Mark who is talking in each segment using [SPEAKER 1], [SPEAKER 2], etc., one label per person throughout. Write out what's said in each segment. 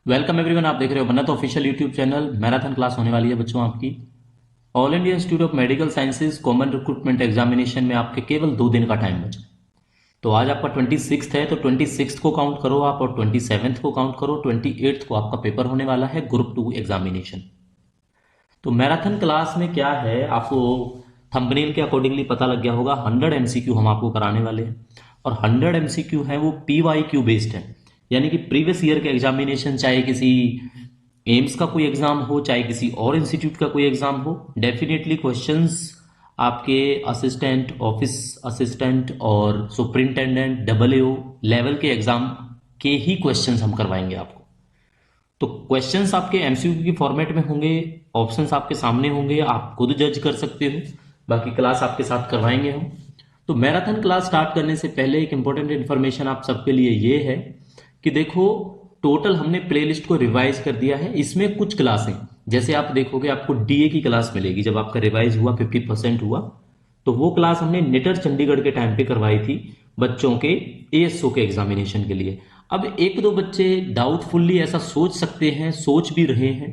[SPEAKER 1] Welcome everyone. आप देख रहे हो मन्नत official YouTube channel. Marathon class होने वाली है बच्चों आपकी। All India institute of medical sciences common recruitment examination में आपके केवल 2 दिन का टाइम बचा। तो आज आपका 26 है, तो 26 को काउंट करो आप, और 27 को काउंट करो। 28 को आपका पेपर होने वाला है, ग्रुप 2 एग्जामिनेशन। तो मैराथन क्लास में क्या है, आपको थंबनेल के अकॉर्डिंगली पता लग गया होगा। 100 एमसीक्यू हम आपको कराने वाले हैं, और 100 एमसीक्यू है वो पीवाईक्यू बेस्ड है, यानी कि प्रीवियस ईयर के एग्जामिनेशन, चाहे किसी एम्स का कोई एग्जाम हो, चाहे किसी और इंस्टीट्यूट का कोई एग्जाम हो, डेफिनेटली क्वेश्चंस आपके असिस्टेंट, ऑफिस असिस्टेंट और सुपरिंटेंडेंट डबल लेवल के एग्जाम के ही क्वेश्चंस हम करवाएंगे आपको। तो क्वेश्चंस आपके एमसीक्यू की फॉर्मेट में होंगे, ऑप्शंस आपके सामने होंगे, आप खुद जज कर सकते हो। बाकी क्लास आपके साथ करवाएंगे हम। तो मैराथन क्लास स्टार्ट करने से पहले एक इंपॉर्टेंट इन्फॉर्मेशन आप सबके लिए ये है कि देखो, टोटल हमने प्लेलिस्ट को रिवाइज कर दिया है। इसमें कुछ क्लासें, जैसे आप देखोगे आपको डीए की क्लास मिलेगी, जब आपका रिवाइज हुआ 50% हुआ, तो वो क्लास हमने निटर चंडीगढ़ के टाइम पे करवाई थी बच्चों के एएसओ के एग्जामिनेशन के लिए। अब एक दो बच्चे डाउटफुल्ली ऐसा सोच सकते हैं, सोच भी रहे हैं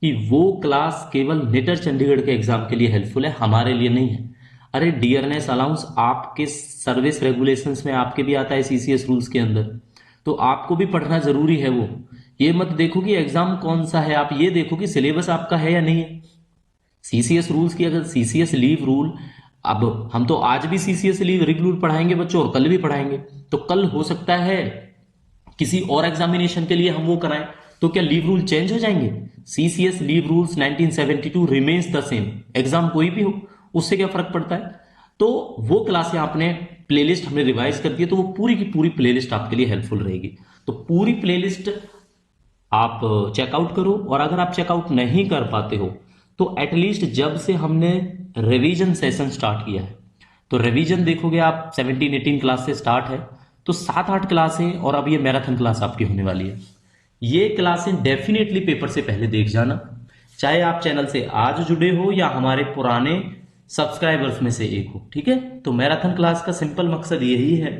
[SPEAKER 1] कि वो क्लास केवल निटर चंडीगढ़ के एग्जाम के लिए हेल्पफुल है, हमारे लिए नहीं है। अरे डियरनेस अलाउंस आपके सर्विस रेगुलेशंस में आपके भी आता है, सीसीएस रूल्स के अंदर, तो आपको भी पढ़ना जरूरी है वो। ये मत देखो कि एग्जाम कौन सा है, आप ये देखो कि सिलेबस आपका है या नहीं है। सीसीएस रूल्स की, अगर सीसीएस लीव रूल, अब हम तो आज भी सीसीएस लीव रूल पढ़ाएंगे बच्चों, और कल भी पढ़ाएंगे। तो कल हो सकता है किसी और एग्जामिनेशन के लिए हम वो कराएं, तो क्या लीव रूल चेंज हो जाएंगे? CCS leave rules 1972 remains the same, exam कोई भी हो, उससे क्या फर्क पड़ता है। तो वो क्लासें आपने प्लेलिस्ट हमने रिवाइज कर दी है, तो वो पूरी की पूरी प्लेलिस्ट आपके लिए हेल्पफुल रहेगी। तो पूरी प्लेलिस्ट आप चेकआउट करो, और अगर आप चेकआउट नहीं कर पाते हो तो एटलीस्ट जब से हमने रिवीजन सेशन स्टार्ट किया है, तो रिवीजन देखोगे आप 17-18 क्लास से स्टार्ट है, तो 7-8 क्लासें, और अब ये मैराथन क्लास आपकी होने वाली है। ये क्लासें डेफिनेटली पेपर से पहले देख जाना, चाहे आप चैनल से आज जुड़े हो या हमारे पुराने सब्सक्राइबर्स में से एक हो, ठीक है। तो मैराथन क्लास का सिंपल मकसद यही है,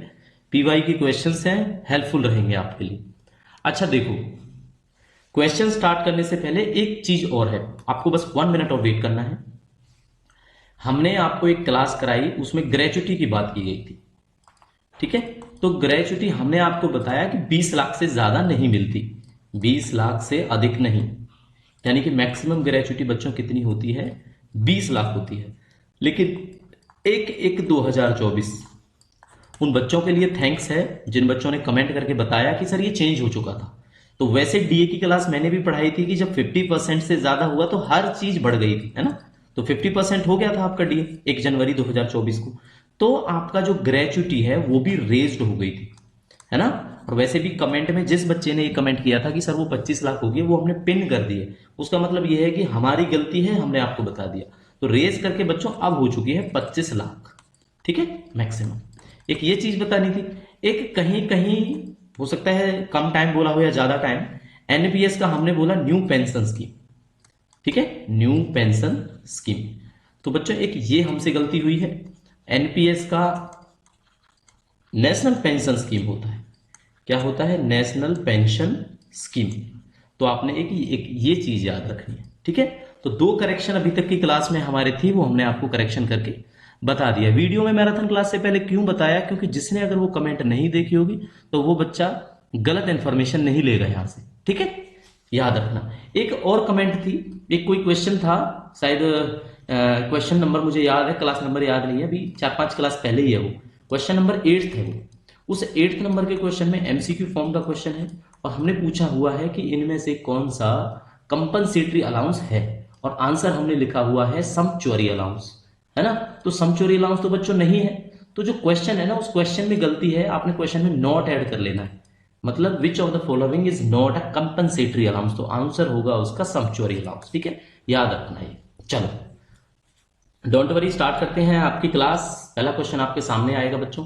[SPEAKER 1] पीवाई की क्वेश्चंस हैं, हेल्पफुल रहेंगे आपके लिए। अच्छा देखो, क्वेश्चन स्टार्ट करने से पहले एक चीज और है, आपको बस 1 मिनट और वेट करना है। हमने आपको एक क्लास कराई, उसमें ग्रेचुटी की बात की गई थी, ठीक है। तो ग्रेचुटी हमने आपको बताया कि 20 लाख से ज्यादा नहीं मिलती, 20 लाख से अधिक नहीं, यानी कि मैक्सिमम ग्रेचुटी बच्चों कितनी होती है, 20 लाख होती है। लेकिन 1/1/2024 उन बच्चों के लिए थैंक्स है जिन बच्चों ने कमेंट करके बताया कि सर ये चेंज हो चुका था। तो वैसे डीए की क्लास मैंने भी पढ़ाई थी कि जब 50% से ज्यादा हुआ तो हर चीज बढ़ गई थी, है ना। तो 50% हो गया था आपका डीए 1 जनवरी 2024 को, तो आपका जो ग्रेचुटी है वो भी रेज्ड हो गई थी, है ना। और वैसे भी कमेंट में जिस बच्चे ने ये कमेंट किया था कि सर वो 25 लाख हो गई, वो हमने पिन कर दिए, उसका मतलब ये है कि हमारी गलती है, हमने आपको बता दिया। तो रेज करके बच्चों अब हो चुकी है 25 लाख, ठीक है, मैक्सिमम। एक ये चीज बतानी थी। एक कहीं कहीं हो सकता है कम टाइम बोला हो या ज्यादा टाइम, एनपीएस का हमने बोला न्यू पेंशन स्कीम, ठीक है, न्यू पेंशन स्कीम। तो बच्चों एक ये हमसे गलती हुई है, एनपीएस का नेशनल पेंशन स्कीम होता है। क्या होता है? National pension scheme. तो आपने एक ये चीज याद रखनी है, ठीक है। तो 2 करेक्शन अभी तक की क्लास में हमारे थी, वो हमने आपको करेक्शन करके बता दिया। वीडियो में मैराथन क्लास से पहले क्यों बताया? क्योंकि जिसने अगर वो कमेंट नहीं देखी होगी तो वो बच्चा गलत इंफॉर्मेशन नहीं लेगा यहां से, ठीक है, याद रखना। एक और कमेंट थी, एक कोई क्वेश्चन था, शायद क्वेश्चन नंबर मुझे याद है, क्लास नंबर याद नहीं है, अभी 4-5 क्लास पहले ही है वो, क्वेश्चन नंबर 8 है वो। उस 8 नंबर के क्वेश्चन में एमसीक्यू फॉर्म का क्वेश्चन है, और हमने पूछा हुआ है कि इनमें से कौन सा कंपनसेटरी अलाउंस है, और आंसर हमने लिखा हुआ है समचुअरी अलाउंस, है ना। तो समचुअरी अलाउंस तो बच्चों नहीं है, तो जो क्वेश्चन है ना, उस क्वेश्चन में गलती है, आपने क्वेश्चन में नॉट ऐड कर लेना है, मतलब विच of the following is not a compensatory allowance, तो आंसर होगा उसका समचुअरी अलाउंस, ठीक है, याद रखना है। चलो डोंट वरी, स्टार्ट करते हैं आपकी क्लास। पहला क्वेश्चन आपके सामने आएगा बच्चों।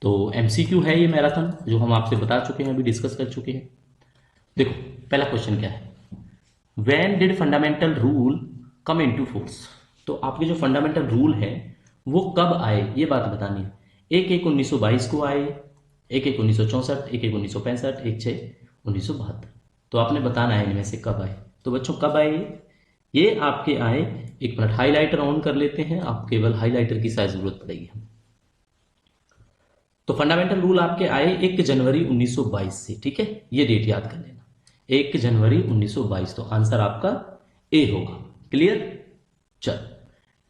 [SPEAKER 1] तो एमसीक्यू है ये मैराथन, जो हम आपसे बता चुके हैं, अभी डिस्कस कर चुके हैं। देखो पहला क्वेश्चन क्या है, when did fundamental rule come into force. तो आपके जो फंडामेंटल रूल है वो कब आए, ये बात बतानी है। 1/1/1922 को आए, 1/1/1964, 1/1/1965, 1/6/1972। तो आपने बताना है इनमें से कब आए। तो बच्चों कब आए ये आपके आए, एक मिनट हाईलाइटर ऑन कर लेते हैं, आप केवल हाईलाइटर की शायद जरूरत पड़ेगी हमें। तो फंडामेंटल रूल आपके आए 1 जनवरी 1922 से, ठीक है, ये डेट याद कर लेना, 1 जनवरी 1922। तो आंसर आपका ए होगा। क्लियर। चल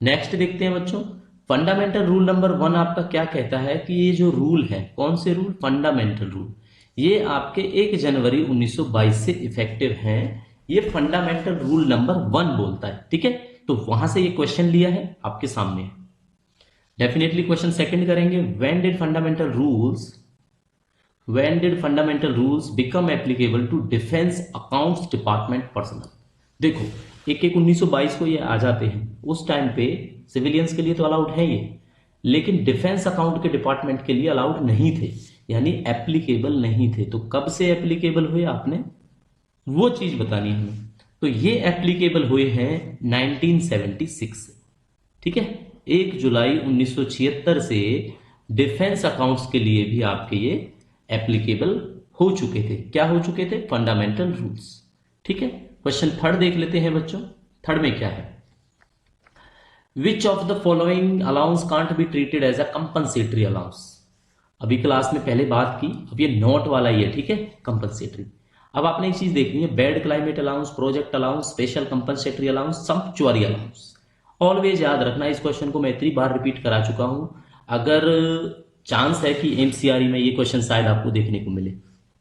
[SPEAKER 1] नेक्स्ट देखते हैं बच्चों, फंडामेंटल रूल नंबर 1 आपका क्या कहता है कि ये जो रूल है, कौन से रूल, फंडामेंटल रूल, ये आपके 1 जनवरी 1922 से इफेक्टिव हैं। ये फंडामेंटल रूल नंबर 1 बोलता है, ठीक है। तो वहां से ये क्वेश्चन लिया है, आपके सामने है। डेफिनेटली क्वेश्चन सेकंड करेंगे, when did fundamental rules become applicable to defense accounts department personnel। देखो 1/1/1922 को ये आ जाते हैं, उस टाइम पे सिविलियंस के लिए तो अलाउड है ये, लेकिन डिफेंस अकाउंट के डिपार्टमेंट के लिए अलाउड नहीं थे, यानी एप्लीकेबल नहीं थे। तो कब से एप्लीकेबल हुए आपने वो चीज बतानी है हमें। तो ये एप्लीकेबल हुए हैं 1976 से, ठीक है। 1 जुलाई 1976 से डिफेंस अकाउंट्स के लिए भी आपके ये एप्लीकेबल हो चुके थे। क्या हो चुके थे, फंडामेंटल रूल्स, ठीक है। क्वेश्चन थर्ड देख लेते हैं बच्चों, थर्ड में क्या है, which of the following allowance can't be treated as a compensatory allowance. अभी क्लास में पहले बात की, अब ये नोट वाला ही है, ठीक है, कंपनसेटरी। अब आपने एक चीज देखनी है, bed climate allowance, project allowance, special compensatory allowance, sanctuary allowance. Always याद रखना, इस क्वेश्चन को मैं इतनी बार रिपीट करा चुका हूं, अगर चांस है कि एमसीआरई में ये क्वेश्चन शायद आपको देखने को मिले,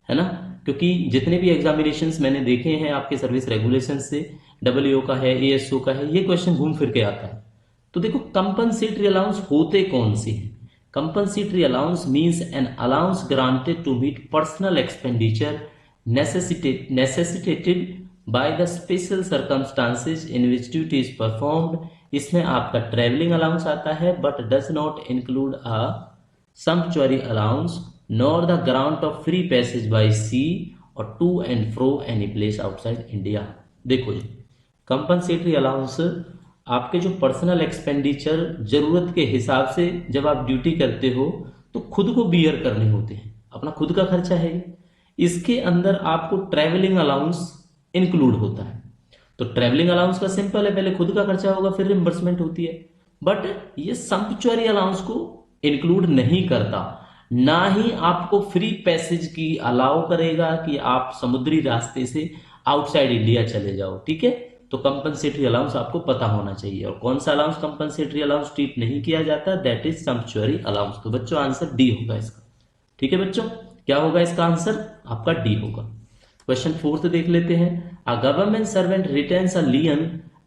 [SPEAKER 1] है ना, क्योंकि जितने भी एग्जामिनेशंस मैंने देखे हैं आपके सर्विस रेगुलेशन से, डब्ल्यूओ का है, एएसओ का है, ये क्वेश्चन घूम फिर के आता है। तो देखो कंपनसेटरी अलाउंस होते कौन से हैं। Compensatory allowance means an allowance granted to meet personal expenditure necessitated by the special circumstances in which duty is performed. इसमें आपका ट्रेवलिंग अलाउंस आता है, but does not include a sanctuary allowance nor the grant of free passage by sea or to and fro any place outside India. देखो जी, compensatory allowance आपके जो personal expenditure जरूरत के हिसाब से जब आप ड्यूटी करते हो तो खुद को बियर करने होते हैं, अपना खुद का खर्चा है। इसके अंदर आपको ट्रैवलिंग अलाउंस इंक्लूड होता है। तो ट्रैवलिंग अलाउंस का सिंपल है, पहले खुद का खर्चा होगा फिर रिम्बर्समेंट होती है, बट ये सैंक्चुअरी अलाउंस को इंक्लूड नहीं करता, ना ही आपको फ्री पैसेज की अलाउ करेगा कि आप समुद्री रास्ते से आउटसाइड इंडिया चले जाओ, ठीक है। तो कंपनसेटरी अलाउंस आपको पता होना चाहिए, और कौन सा अलाउंस कंपनसेटरी अलाउंस ट्रीट नहीं किया जाता, दैट इज सैंक्चुअरी अलाउंस। तो बच्चों आंसर डी होगा इसका, ठीक है बच्चों, क्या होगा इसका आंसर आपका डी होगा। क्वेश्चन फोर्थ देख लेते हैं, a government servant retains a lien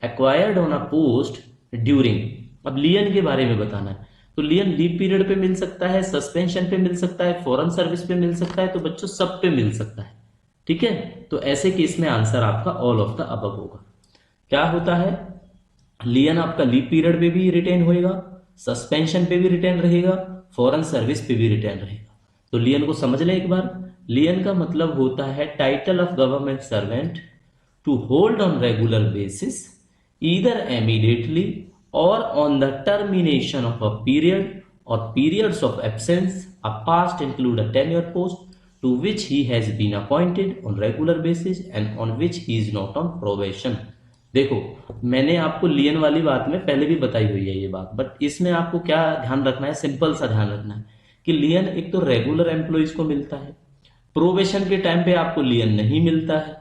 [SPEAKER 1] acquired on a post during. अब लियन के बारे में बताना है, तो लियन लीव पीरियड पे मिल सकता है, सस्पेंशन पे मिल सकता है, फॉरेन सर्विस पे मिल सकता है, तो बच्चों सब पे मिल सकता है, ठीक है। तो ऐसे केस में आंसर आपका ऑल ऑफ द अबव होगा। क्या होता है, लियन आपका लीव पीरियड पे भी रिटेन होएगा, सस्पेंशन पे भी रिटेन रहेगा, फॉरेन सर्विस पे भी रिटेन रहेगा। तो लियन को समझ लें एक बार। लियन का मतलब होता है title of government servant to hold on regular basis either immediately or on the termination of a period or periods of absence a past include a tenure post to which he has been appointed on regular basis and on which he is not on probation। देखो मैंने आपको लियन वाली बात में पहले भी बताई हुई है ये बात, बट इसमें आपको क्या ध्यान रखना है, सिंपल सा ध्यान रखना है कि लियन एक तो रेगुलर एम्प्लॉइज को मिलता है, प्रोबेशन के टाइम पे आपको लियन नहीं मिलता है,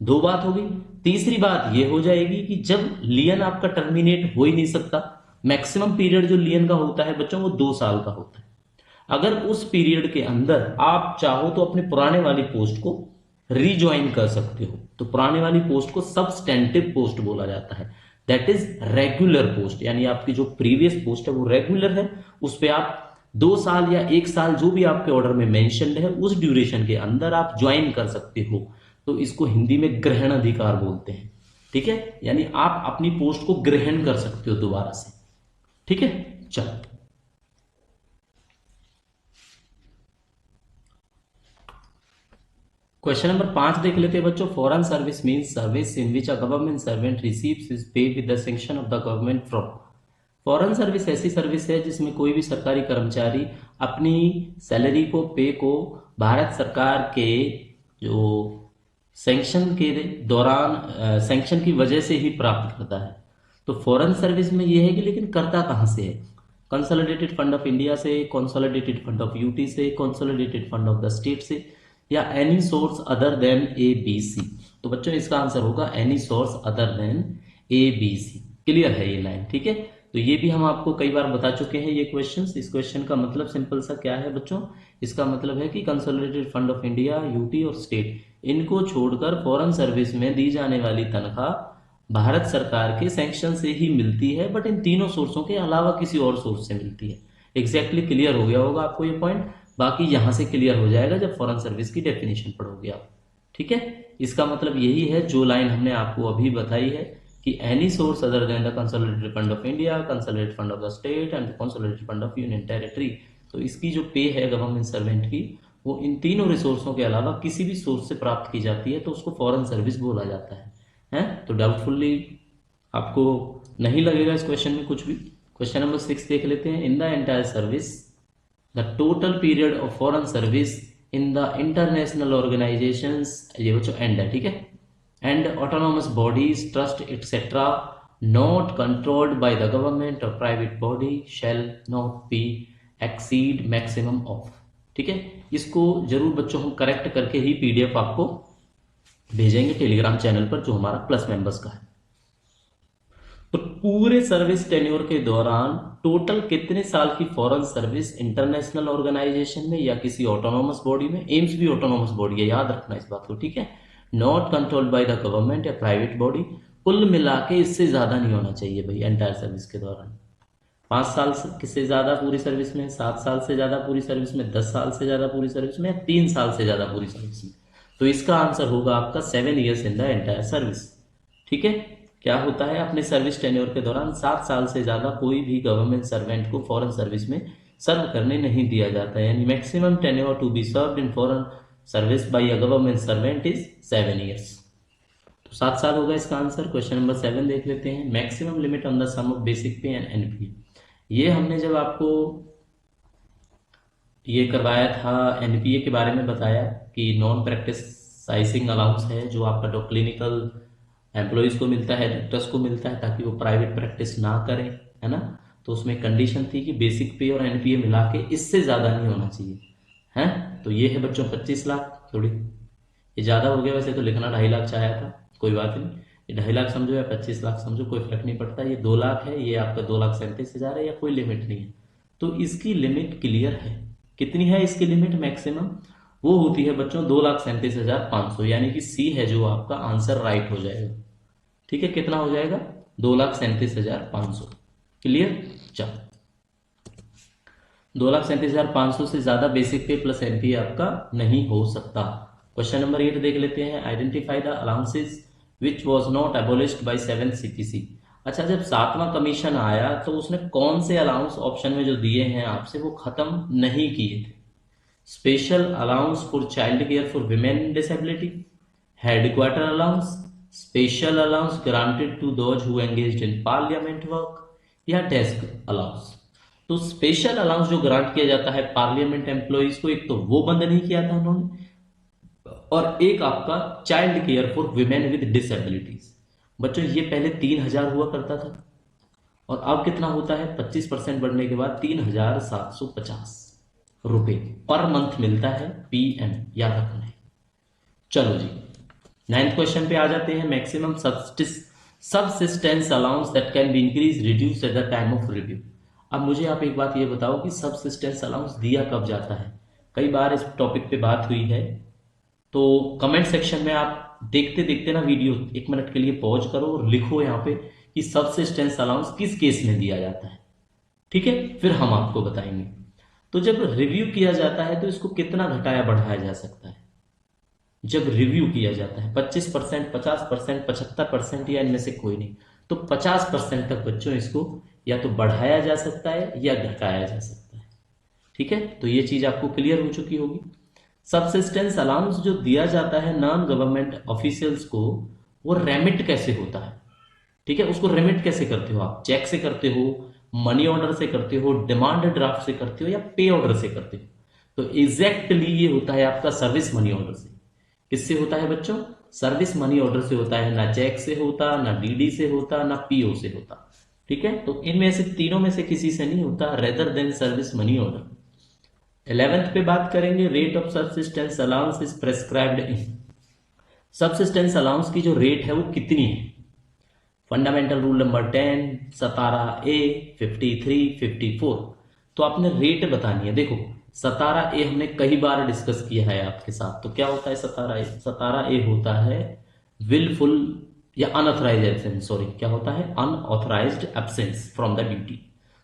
[SPEAKER 1] दो बात होगी। तीसरी बात ये हो जाएगी कि जब लियन आपका टर्मिनेट हो ही नहीं सकता, मैक्सिमम पीरियड जो लियन का होता है बच्चों वो 2 साल का होता है। अगर उस पीरियड के अंदर आप चाहो तो अपने पुराने वाली पोस्ट को रीज्वाइन कर सकते हो, तो पुराने वाली पोस्ट को सबस्टेंटिव पोस्ट बोला जाता है, दैट इज रेगुलर पोस्ट, यानी आपकी जो प्रीवियस पोस्ट है वो रेगुलर है, उस पर आप 2 साल या 1 साल जो भी आपके ऑर्डर में मेंशन्ड है उस ड्यूरेशन के अंदर आप ज्वाइन कर सकते हो। तो इसको हिंदी में ग्रहण अधिकार बोलते हैं, ठीक है, यानी आप अपनी पोस्ट को ग्रहण कर सकते हो दोबारा से, ठीक है। चलो क्वेश्चन नंबर 5 देख लेते हैं बच्चों। Foreign service means service in which a government servant receives his pay with the sanction of the government from. Foreign service ऐसी सर्विस है जिसमें कोई भी सरकारी कर्मचारी अपनी सैलरी को, पे को भारत सरकार के जो सैंक्शन के दौरान सैंक्शन की वजह से ही प्राप्त करता है। तो फॉरेन सर्विस में ये है कि लेकिन करता कहाँ से है? कंसोलिडेटेड फंड ऑफ इंडिया से, कंसोलिडेटेड फंड ऑफ यूटी से, consolidated fund of the state से, या any source other than A B C. तो बच्चों इसका आंसर होगा any source other than A B C. Clear है ये लाइन? ठीक है, तो ये भी हम आपको कई बार बता चुके हैं ये क्वेश्चंस। इस क्वेश्चन का मतलब सिंपल सा क्या है बच्चों? इसका मतलब है कि consolidated fund of India, UT और स्टेट, इनको छोड़कर फॉरेन सर्विस में दी जाने वाली तनख्वाह भारत सरकार के सैंक्शन से ही मिलती है, बट इन तीनों सोर्सों के अलावा किसी और सोर्स से मिलती है। एग्जैक्टली क्लियर हो गया होगा आपको ये पॉइंट। बाकी यहां से क्लियर हो जाएगा जब फॉरेन सर्विस की डेफिनेशन पढ़ोगे आप। ठीक है, इसका मतलब यही है जो लाइन हमने आपको अभी बताई है कि any source other then the consolidated fund of India, consolidated fund of the state and consolidated fund of union territory. तो इसकी जो पे है गवर्नमेंट सर्वेंट की, वो इन तीनों रिसोर्सों के अलावा किसी भी सोर्स से प्राप्त की जाती है, तो उसको फॉरेन सर्विस बोला जाता है। तो डाउटफुल्ली आपको नहीं लगेगा इस क्वेश्चन में कुछ भी। क्वेश्चन नंबर 6 देख लेते हैं। In the entire service the total period of foreign service in the international organisations, ये बच्चों एंड है, ठीक है, and autonomous bodies, trust etcetera not controlled by the government or private body shall not be exceed maximum of. ठीक है, इसको जरूर बच्चों हम करेक्ट करके ही पीडीएफ आपको भेजेंगे टेलीग्राम चैनल पर जो हमारा प्लस मेंबर्स का है। तो पूरे सर्विस टेन्योर के दौरान टोटल कितने साल की फॉरेन सर्विस इंटरनेशनल ऑर्गेनाइजेशन में या किसी ऑटोनोमस बॉडी में, एम्स भी ऑटोनोमस बॉडी है, याद रखना इस बात को, ठीक है, not controlled by the government या प्राइवेट बॉडी, कुल मिला के इससे ज्यादा नहीं होना चाहिए भाई एंटायर सर्विस के दौरान। 5 साल से ज्यादा पूरी सर्विस में, 7 साल से ज्यादा पूरी सर्विस में, 10 साल से ज्यादा पूरी सर्विस में, 3 साल से ज्यादा पूरी सर्विस में। तो इसका आंसर होगा आपका 7 years in the entire service. ठीक है, क्या होता है अपने सर्विस टेन्योर के दौरान 7 साल से ज्यादा कोई भी गवर्नमेंट सर्वेंट को फॉरेन सर्विस में सर्व करने नहीं दिया जाता है, यानी maximum tenure to be served in foreign service by a government servant is 7 years. तो 7 साल होगा इसका आंसर। क्वेश्चन नंबर 7 देख लेते हैं। Maximum limit on the sum of basic pay and NPA. ये हमने जब आपको ये करवाया था एनपीए के बारे में बताया कि नॉन प्रैक्टिसाइजिंग अलाउंस है जो आपका डॉ क्लिनिकल एम्प्लॉयज को मिलता है, डॉक्टर्स को मिलता है, ताकि वो प्राइवेट प्रैक्टिस ना करें, है ना। तो उसमें कंडीशन थी कि बेसिक पे और एनपीए मिला के इससे ज्यादा नहीं होना चाहिए, है। तो ये है बच्चों 25 लाख, थोड़ी ये ज्यादा हो गया, वैसे तो लिखना 2.5 लाख चाहा था, कोई बात नहीं, ये 2.5 लाख समझो या 25 लाख समझो, कोई फर्क नहीं पड़ता। ये 2 लाख है, ये आपका 2,37,000 है, या कोई लिमिट नहीं है। तो इसकी लिमिट क्लियर है, कितनी है इसकी लिमिट मैक्सिमम? वो होती है बच्चों 2,37,500, यानी कि सी है जो आपका आंसर राइट हो जाएगा। ठीक है, कितना हो जाएगा? 2,37,500। क्लियर? चलो, 2,37,500 से ज्यादा बेसिक पे प्लस एनपीए आपका नहीं हो सकता। क्वेश्चन नंबर 8 देख लेते हैं। Identify the allowances which was not एबोलिश्ड by 7th CPC. अच्छा, जब 7वां कमीशन आया तो उसने कौन से अलाउंस ऑप्शन में जो दिए हैं आपसे वो खत्म नहीं किए थे? Special allowance for child care for women in disability, headquarter allowance, special allowance granted to those who engaged in parliament work, या डेस्क अलाउंस। तो स्पेशल अलाउंस जो ग्रांट किया जाता है पार्लियामेंट एम्प्लॉइज को, एक तो वो बंद नहीं किया था उन्होंने, और एक आपका child care for women with disabilities. बच्चों ये पहले 3,000 हुआ करता था, और अब कितना होता है? 25% बढ़ने के बाद 3,750 रुपए पर मंथ मिलता है पीएम, याद रखना है। चलो जी, 9th क्वेश्चन पे आ जाते हैं। Maximum subsistence allowance that can be increase reduce at the time of review. अब मुझे आप एक बात ये बताओ कि सबसिस्टेंस अलाउंस दिया कब जाता है? कई बार इस टॉपिक पे बात हुई है, तो कमेंट सेक्शन में आप देखते देखते ना वीडियो 1 मिनट के लिए पॉज करो और लिखो यहाँ पे कि सबसिस्टेंस अलाउंस किस केस में दिया जाता है। ठीक है, फिर हम आपको बताएंगे। तो जब रिव्यू किया जाता है तो इसको कितना घटाया बढ़ाया जा सकता है? जब रिव्यू किया जाता है 25%, 50%, 75% या इनमें से कोई नहीं, तो 50% तक बच्चों इसको या तो बढ़ाया जा सकता है या घटाया जा सकता है। ठीक है, तो ये चीज आपको क्लियर हो चुकी होगी। सबसिस्टेंस अलाउंस जो दिया जाता है नॉन गवर्नमेंट ऑफिशियल्स को, वो रेमिट कैसे होता है? ठीक है, उसको रेमिट कैसे करते हो आप? चेक से करते हो, मनी ऑर्डर से करते हो, डिमांड ड्राफ्ट से करते हो, या पे ऑर्डर से करते हो? तो एग्जैक्टली ये होता है आपका सर्विस मनी ऑर्डर से। किससे होता है बच्चों? सर्विस मनी ऑर्डर से होता है, ना चेक से होता, ना डीडी से होता, ना पीओ से होता। ठीक है, तो इनमें से तीनों में से किसी से नहीं होता rather than service money order. 11th पे बात करेंगे, rate of subsistence allowance is prescribed in. Subsistence allowance की जो रेट है वो कितनी है? Fundamental rule number 10, 17A, 53, 54। तो आपने रेट बतानी है। देखो 17A हमने कई बार डिस्कस किया है आपके साथ। तो क्या होता है 17A? 17A होता है विलफुल या अनऑथराइज एब्सेंस, सॉरी क्या होता है? Unauthorised absence from the duty.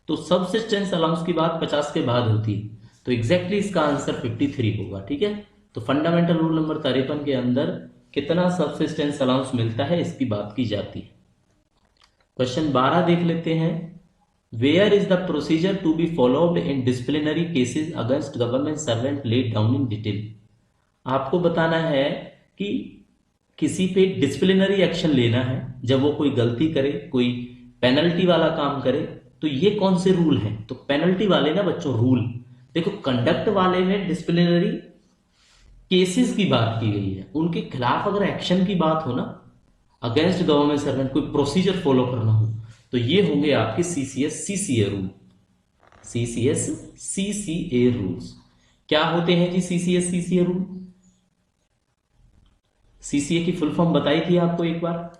[SPEAKER 1] तो सबसिस्टेंस अलाउंस की बात 50 के बाद होती है, तो एग्जैक्टली इसका आंसर 53 होगा। ठीक है, तो फंडामेंटल रूल नंबर 53 के अंदर कितना सबसिस्टेंस अलाउंस मिलता है इसकी बात की जाती है। क्वेश्चन 12 देख लेते हैं। Where is the procedure to be followed in disciplinary cases against government servant laid down in detail. आपको बताना है कि किसी पे डिसिप्लिनरी एक्शन लेना है जब वो कोई गलती करे, कोई पेनल्टी वाला काम करे। तो ये कौन से रूल हैं? तो पेनल्टी वाले ना बच्चों रूल। देखो कंडक्ट वाले में डिसिप्लिनरी केसेस की बात की गई है, उनके खिलाफ अगर एक्शन की बात हो ना, अगेंस्ट गवर्नमेंट सर्वेंट कोई प्रोसीजर फॉलो करना हो, तो ये होंगे आपके CCS CCA rule. CCS CCA rules क्या होते हैं जी? सीसीएस सीसीए रूल, सीसीए की फुल फॉर्म बताई थी आपको, एक बार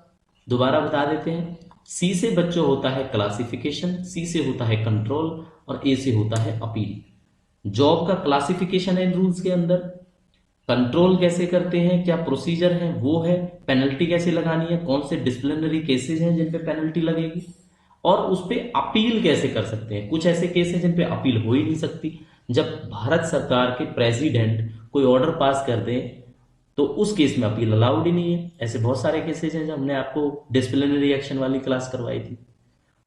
[SPEAKER 1] दोबारा बता देते हैं। सी से बच्चों होता है क्लासिफिकेशन, सी से होता है कंट्रोल और ए से होता है अपील। जॉब का क्लासिफिकेशन है इन रूल्स के अंदर, कंट्रोल कैसे करते हैं, क्या प्रोसीजर है वो है, पेनल्टी कैसे लगानी है, कौन से डिसिप्लिनरी केसेस हैं जिन पे पेनल्टी लगेगी, और उस पर अपील कैसे कर सकते हैं। कुछ ऐसे केस हैं जिन पे अपील हो ही नहीं सकती। जब भारत सरकार के प्रेसिडेंट कोई ऑर्डर पास कर दें तो उस केस में अपील अलाउड ही नहीं है। ऐसे बहुत सारे केसेज हैं जो हमने आपको डिसिप्लिनरी एक्शन वाली क्लास करवाई थी।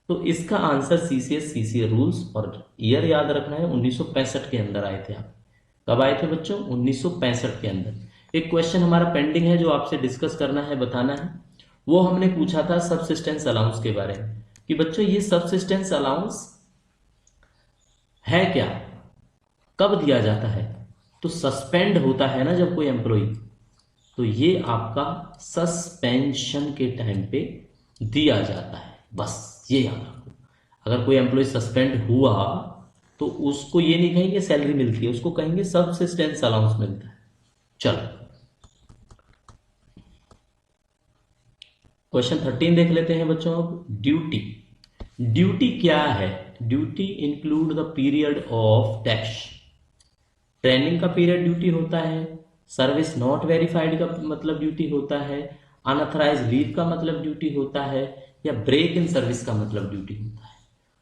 [SPEAKER 1] तो इसका आंसर सीसीएस सीसीए रूल्स, और ईयर याद रखना है 1965 के अंदर आए थे। आप कब आए थे बच्चों? 1965 के अंदर। एक क्वेश्चन हमारा पेंडिंग है जो आपसे डिस्कस करना है, बताना है। वो हमने पूछा था सबसिस्टेंस अलाउंस के बारे में कि बच्चों ये सबसिस्टेंस अलाउंस है क्या, कब दिया जाता है? तो सस्पेंड होता है ना जब कोई एम्प्लॉय, तो ये आपका सस्पेंशन के टाइम पे दिया जाता है। बस ये याद रखो, अगर कोई एम्प्लॉय सस्पेंड हुआ तो उसको ये नहीं कहेंगे सैलरी मिलती है, उसको कहेंगे सबसिस्टेंस अलाउंस मिलता है। चलो क्वेश्चन 13 देख लेते हैं बच्चों। अब ड्यूटी, ड्यूटी क्या है? Duty include the period of dash. Training का पीरियड ड्यूटी होता है, सर्विस नॉट वेरीफाइड का मतलब ड्यूटी होता है, अनऑथराइज लीव का मतलब ड्यूटी होता है, या ब्रेक इन सर्विस का मतलब ड्यूटी होता है।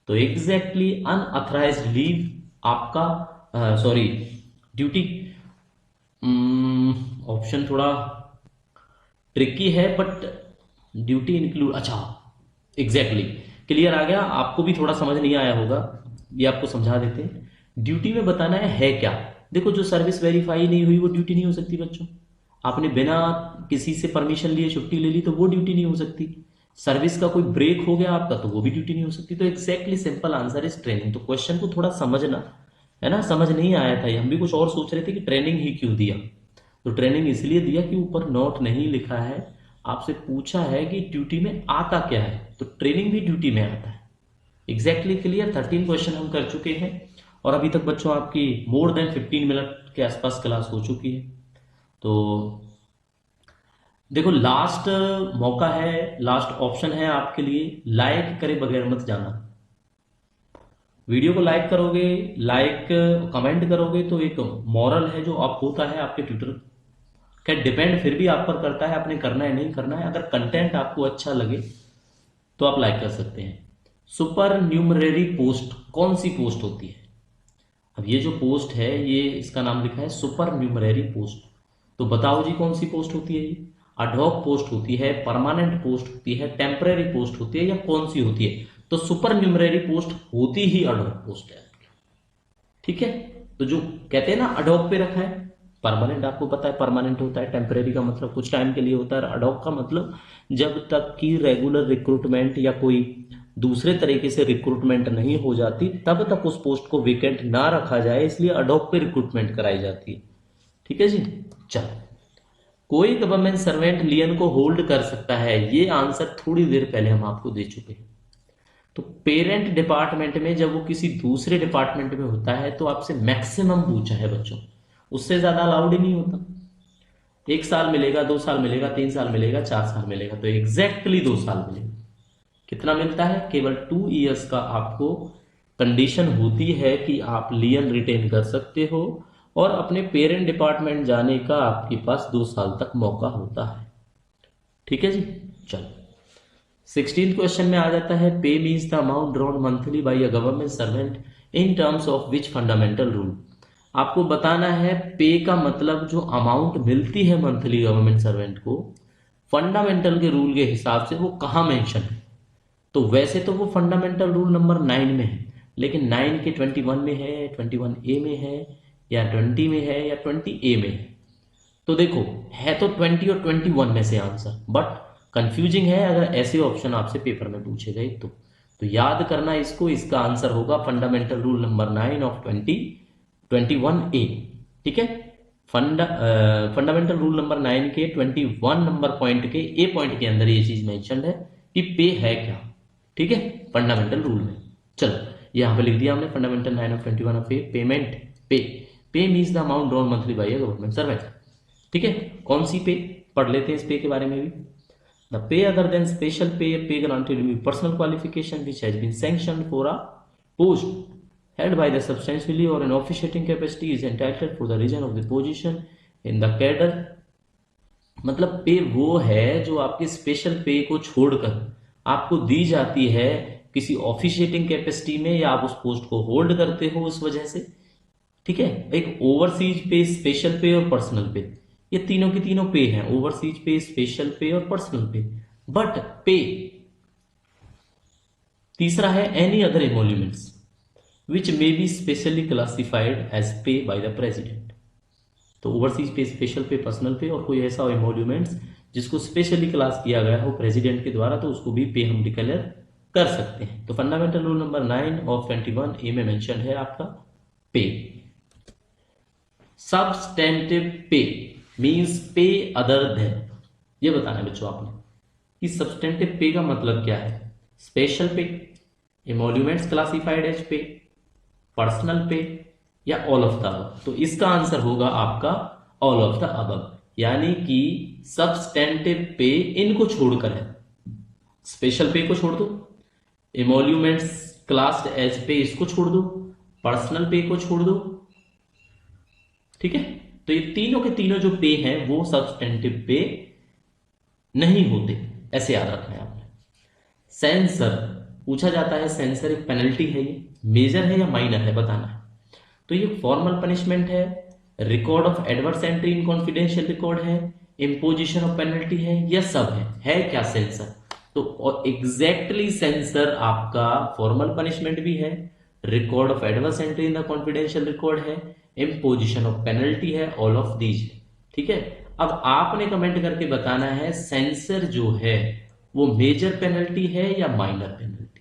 [SPEAKER 1] तो एग्जैक्टली अनऑथराइज लीव आपका सॉरी ड्यूटी, ऑप्शन थोड़ा ट्रिकी है बट ड्यूटी इंक्लूड, अच्छा एग्जैक्टली क्लियर आ गया। आपको भी थोड़ा समझ नहीं आया होगा, ये आपको समझा देते हैं। ड्यूटी में बताना है क्या। देखो जो सर्विस वेरीफाई नहीं हुई वो ड्यूटी नहीं हो सकती बच्चों। आपने बिना किसी से परमिशन लिए छुट्टी ले ली तो वो ड्यूटी नहीं हो सकती। सर्विस का कोई ब्रेक हो गया आपका तो वो भी ड्यूटी नहीं हो सकती। तो exactly simple answer is training. तो क्वेश्चन को थोड़ा समझना है ना, समझ नहीं आया था, हम भी कुछ और सोच रहे थे कि ट्रेनिंग ही क्यों दिया। तो ट्रेनिंग इसलिए दिया कि ऊपर नोट नहीं लिखा है, आपसे पूछा है कि ड्यूटी में आता क्या है, तो ट्रेनिंग भी ड्यूटी में आता है। Exactly clear. 13 क्वेश्चन हम कर चुके हैं और अभी तक बच्चों आपकी मोर देन 15 मिनट के आसपास क्लास हो चुकी है। तो देखो लास्ट मौका है, लास्ट ऑप्शन है आपके लिए, लाइक करे बगैर मत जाना। वीडियो को लाइक करोगे, लाइक कमेंट करोगे तो एक मॉरल है जो आप होता है आपके ट्विटर का, डिपेंड फिर भी आप पर करता है आपने करना है नहीं करना है। अगर कंटेंट आपको अच्छा लगे तो आप लाइक कर सकते हैं। सुपर न्यूमरेरी पोस्ट कौन सी पोस्ट होती है? अब ये जो पोस्ट है ये इसका नाम लिखा है सुपर न्यूमरेरी पोस्ट। तो बताओ जी कौन सी पोस्ट होती है? ये अडॉक पोस्ट होती है, परमानेंट पोस्ट होती है, टेम्परेरी पोस्ट होती है, या कौन सी होती है? तो सुपर न्यूमरेरी पोस्ट होती ही अडॉक पोस्ट है। ठीक है, तो जो कहते हैं ना अडॉक पे रखा है, परमानेंट आपको पता है परमानेंट होता है, टेम्परेरी का मतलब कुछ टाइम के लिए होता है, अडॉक का मतलब जब तक कि रेगुलर रिक्रूटमेंट या कोई दूसरे तरीके से रिक्रूटमेंट नहीं हो जाती तब तक उस पोस्ट को वेकेंट ना रखा जाए, इसलिए अडॉक पे रिक्रूटमेंट कराई जाती है। ठीक है जी, चलो कोई गवर्नमेंट सर्वेंट लियन को होल्ड कर सकता है, ये आंसर थोड़ी देर पहले हम आपको दे चुके हैं। तो पेरेंट डिपार्टमेंट में जब वो किसी दूसरे डिपार्टमेंट में होता है तो आपसे मैक्सिमम पूछा है बच्चों, उससे ज्यादा अलाउड ही नहीं होता। 1 साल मिलेगा, 2 साल मिलेगा, 3 साल मिलेगा, 4 साल मिलेगा, तो एग्जैक्टली 2 साल मिलेगा। कितना मिलता है? केवल 2 इयर्स का आपको कंडीशन होती है कि आप लियन रिटेन कर सकते हो और अपने पेरेंट डिपार्टमेंट जाने का आपके पास 2 साल तक मौका होता है। ठीक है जी, चलो 16th क्वेश्चन में आ जाता है, pay means the amount drawn monthly by a government servant in terms of which fundamental rule. आपको बताना है पे का मतलब जो अमाउंट मिलती है मंथली गवर्नमेंट सर्वेंट को, फंडामेंटल के रूल के हिसाब से वो कहाँ मेंशन है। तो वैसे तो वो फंडामेंटल रूल नंबर 9 में है, लेकिन 9 के 21 में है, 21A में है, या 20 में है, या 20A में है। तो देखो, है तो 20 और 21 में से आंसर, बट कंफ्यूजिंग है अगर ऐसे ऑप्शन आपसे पेपर में पूछे गए तो याद करना इसको, इसका आंसर होगा fundamental rule number 9 of 21A। ठीक है, फंडामेंटल रूल नंबर 9 के 21 नंबर पॉइंट के ए पॉइंट के अंदर ये चीज मेंशन है कि पे है क्या। ठीक है, फंडामेंटल रूल में। चलो यहाँ पे लिख दिया हमने fundamental 9 of 21 of A, payment pay. Pay means the amount drawn monthly by a government servant. ठीक है, कौन सी पे, पढ़ लेते हैं इस पे के बारे में भी। The pay other than special pay granted with personal qualification which has been sanctioned for a post held by the substantially or an officiating capacity is entitled for the reason of the position in the cadre। मतलब पे वो है जो आपके special पे को छोड़कर आपको दी जाती है किसी ऑफिशिएटिंग कैपेसिटी में, या आप उस पोस्ट को होल्ड करते हो उस वजह से। ठीक है, एक ओवरसीज पे, स्पेशल पे और पर्सनल पे, ये तीनों की तीनों पे हैं, ओवरसीज पे, स्पेशल पे और पर्सनल पे। बट पे तीसरा है any other emoluments which may be specially classified as pay by the president. तो overseas pay, special pay, personal pay और कोई ऐसा एमोल्यूमेंट्स जिसको स्पेशली क्लास किया गया हो प्रेसिडेंट के द्वारा, तो उसको भी पे हम डिक्लेयर कर सकते हैं। तो fundamental rule number 9 of 21A में मेंशन है आपका पे। सब्सटेंटिव पे मींस पे अदर देन। ये बताना है बच्चों आपने कि सब्सटेंटिव पे का मतलब क्या है। स्पेशल पे, एमोल्यूमेंट्स क्लासिफाइड एज पे, पर्सनल पे, या ऑल ऑफ द अबव। तो इसका आंसर होगा आपका ऑल ऑफ द अबव, यानी कि सब्सटेंटिव पे इनको छोड़कर है। स्पेशल पे को छोड़ दो, एमोल्यूमेंट्स क्लास्ड एज पे इसको छोड़ दो, पर्सनल पे को छोड़ दो। ठीक है, तो ये तीनों के तीनों जो पे हैं वो सब्सटेंटिव पे नहीं होते, ऐसे याद रखना है आपने। सेंसर पूछा जाता है, सेंसर एक पेनल्टी है, ये मेजर है या माइनर है बताना है। तो ये फॉर्मल पनिशमेंट है, record of adverse entry in confidential record है, इम्पोजिशन ऑफ पेनल्टी है, या सब है क्या सेंसर? तो एग्जैक्टली सेंसर आपका फॉर्मल पनिशमेंट भी है, record of adverse entry in the confidential record है, इम्पोजिशन ऑफ पेनल्टी है, ऑल ऑफ दीज है। ठीक है, अब आपने कमेंट करके बताना है सेंसर जो है वो मेजर पेनल्टी है या माइनर पेनल्टी।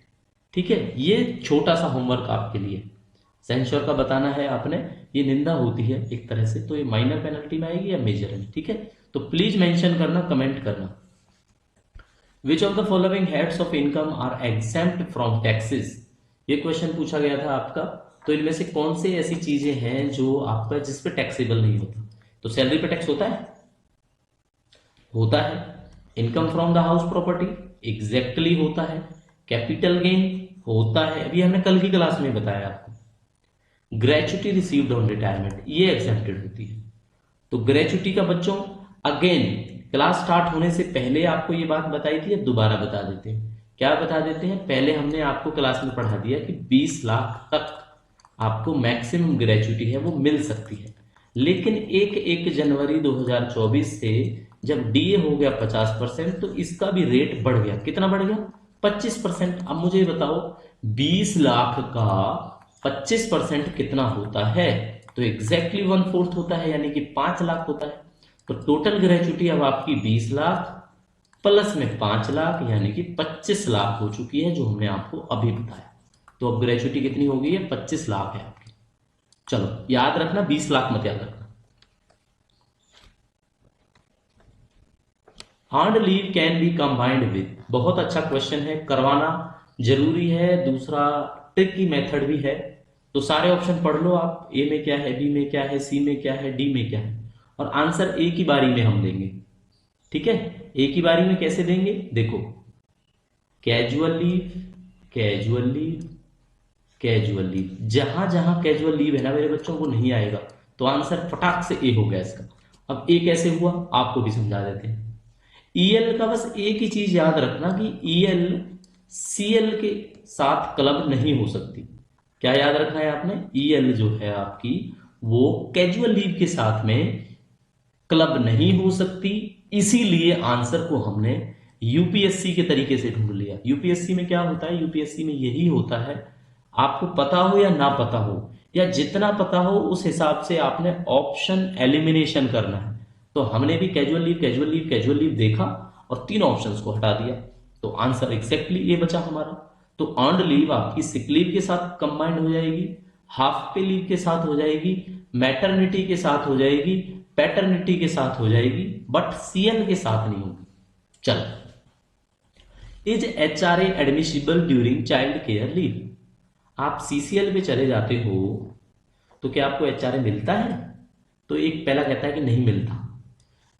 [SPEAKER 1] ठीक है, ये छोटा सा होमवर्क आपके लिए, सेंसर का बताना है आपने। ये निंदा होती है एक तरह से, तो ये माइनर पेनल्टी में आएगी या मेजर में। ठीक है, तो प्लीज मेंशन करना, कमेंट करना। Which of the following heads of income are exempt from taxes. ये क्वेश्चन पूछा गया था आपका। तो इनमें से कौन से ऐसी चीजें हैं जो आपका जिस पे टैक्सेबल नहीं होता। तो सैलरी पे टैक्स होता है। Income from the house property exactly होता है। कैपिटल गेन होता है, अभी हमने कल की क्लास में बताया आपको। ग्रेचुटी रिसीव्ड ऑन रिटायरमेंट ये एग्जेम्प्टेड होती है। तो ग्रेचुटी का बच्चों अगेन क्लास स्टार्ट होने से पहले आपको ये बात बताई थी, अब दोबारा बता देते हैं। क्या बता देते हैं, पहले हमने आपको क्लास में पढ़ा दिया कि 20 लाख तक आपको मैक्सिमम ग्रेचुटी है वो मिल सकती है। लेकिन 1 जनवरी 2024 से जब डीए हो गया 50%, तो इसका भी रेट बढ़ गया। कितना बढ़ गया? 25%। अब मुझे बताओ 20 लाख का 25% कितना होता है? तो एग्जैक्टली 1/4 होता है, यानी कि 5 लाख होता है। तो टोटल ग्रेचुटी अब आपकी 20 लाख प्लस में 5 लाख यानी कि 25 लाख हो चुकी है, जो हमने आपको अभी बताया। तो अब ग्रेचुटी कितनी हो गई है? 25 लाख है आपकी। चलो याद रखना, 20 लाख मत याद रखना। Earned leave can be combined with, बहुत अच्छा क्वेश्चन है, करवाना जरूरी है, दूसरा ट्रिकी मेथड भी है। तो सारे ऑप्शन पढ़ लो आप, ए में क्या है, बी में क्या है, सी में क्या है, डी में क्या है, और आंसर एक ही बारी में हम देंगे। ठीक है, एक ही बारी में कैसे देंगे, देखो, casual leave, casual leave, casual leave, जहां जहां कैजुअल लीव है ना मेरे बच्चों, वो नहीं आएगा, तो आंसर फटाक से ए हो गया इसका। अब ए कैसे हुआ आपको भी समझा देते हैं। ईएल का बस एक ही चीज याद रखना कि ईएल सीएल के साथ क्लब नहीं हो सकती। क्या याद रखना है आपने, ईएल जो है आपकी वो कैजुअल लीव के साथ में क्लब नहीं हो सकती, इसीलिए आंसर को हमने यूपीएससी के तरीके से ढूंढ लिया। यूपीएससी में क्या होता है, यूपीएससी में यही होता है, आपको पता हो या ना पता हो, या जितना पता हो उस हिसाब से आपने ऑप्शन एलिमिनेशन करना है। तो हमने भी casual leave, casual leave, casual leave देखा और तीन ऑप्शंस को हटा दिया, तो आंसर एग्जैक्टली ये बचा हमारा। तो अर्न्ड लीव आपकी सिक लीव के साथ कंबाइंड हो जाएगी, हाफ पे लीव के साथ हो जाएगी, मैटरनिटी के साथ हो जाएगी, पैटर्निटी के साथ हो जाएगी, बट सीएल के साथ नहीं होगी। चलो, is HRA admissible during child care leave, आप सीसीएल पे चले जाते हो तो क्या आपको एचआरए मिलता है, तो एक पहला कहता है कि नहीं मिलता,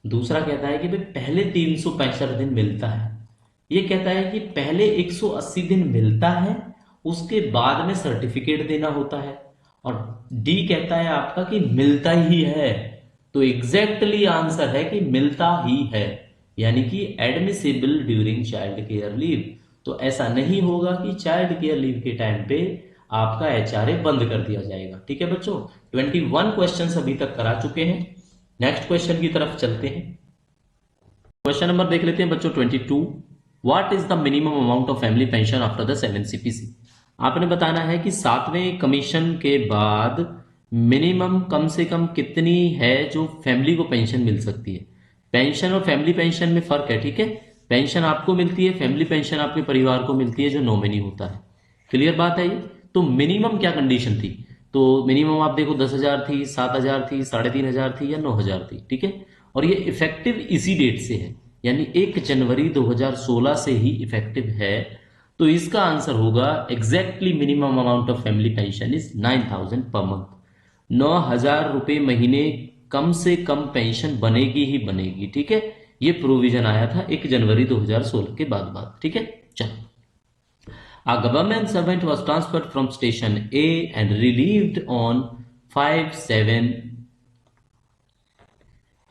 [SPEAKER 1] दूसरा कहता है कि भाई पहले 365 दिन मिलता है, ये कहता है कि पहले 180 दिन मिलता है, उसके बाद में सर्टिफिकेट देना होता है, और डी कहता है आपका कि मिलता ही है। तो एग्जैक्टली आंसर है कि मिलता ही है, यानी कि admissible during child care leave. तो ऐसा नहीं होगा कि चाइल्ड केयर लीव के टाइम पे आपका एचआरए बंद कर दिया जाएगा। ठीक है बच्चों, 21 क्वेश्चंस अभी तक करा चुके हैं। नेक्स्ट क्वेश्चन की तरफ चलते हैं। क्वेश्चन नंबर देख लेते हैं बच्चों 22, what is the minimum amount of family pension after the 7 CPC। आपने बताना है कि 7वें कमीशन के बाद मिनिमम कम से कम कितनी है जो फैमिली को पेंशन मिल सकती है। पेंशन और फैमिली पेंशन में फर्क है, ठीक है, पेंशन आपको मिलती है, फैमिली पेंशन आपके परिवार को मिलती है जो नॉमिनी होता है। क्लियर बात है ये। तो मिनिमम क्या कंडीशन थी, तो मिनिमम आप देखो 10,000 थी, 7,000 थी, 3,500 थी या 9,000 थी। ठीक है, और ये इफेक्टिव इसी डेट से है, यानी 1 जनवरी 2016 से ही इफेक्टिव है। तो इसका आंसर होगा exactly minimum amount of family pension is 9,000 per month. 9,000 रुपये महीने कम से कम पेंशन बनेगी ही बनेगी। ठीक है, ये प्रोविजन आया था 1 जनवरी 2016 के बाद। ठीक है, चलो, A government servant was transferred from station A and relieved on 5/7।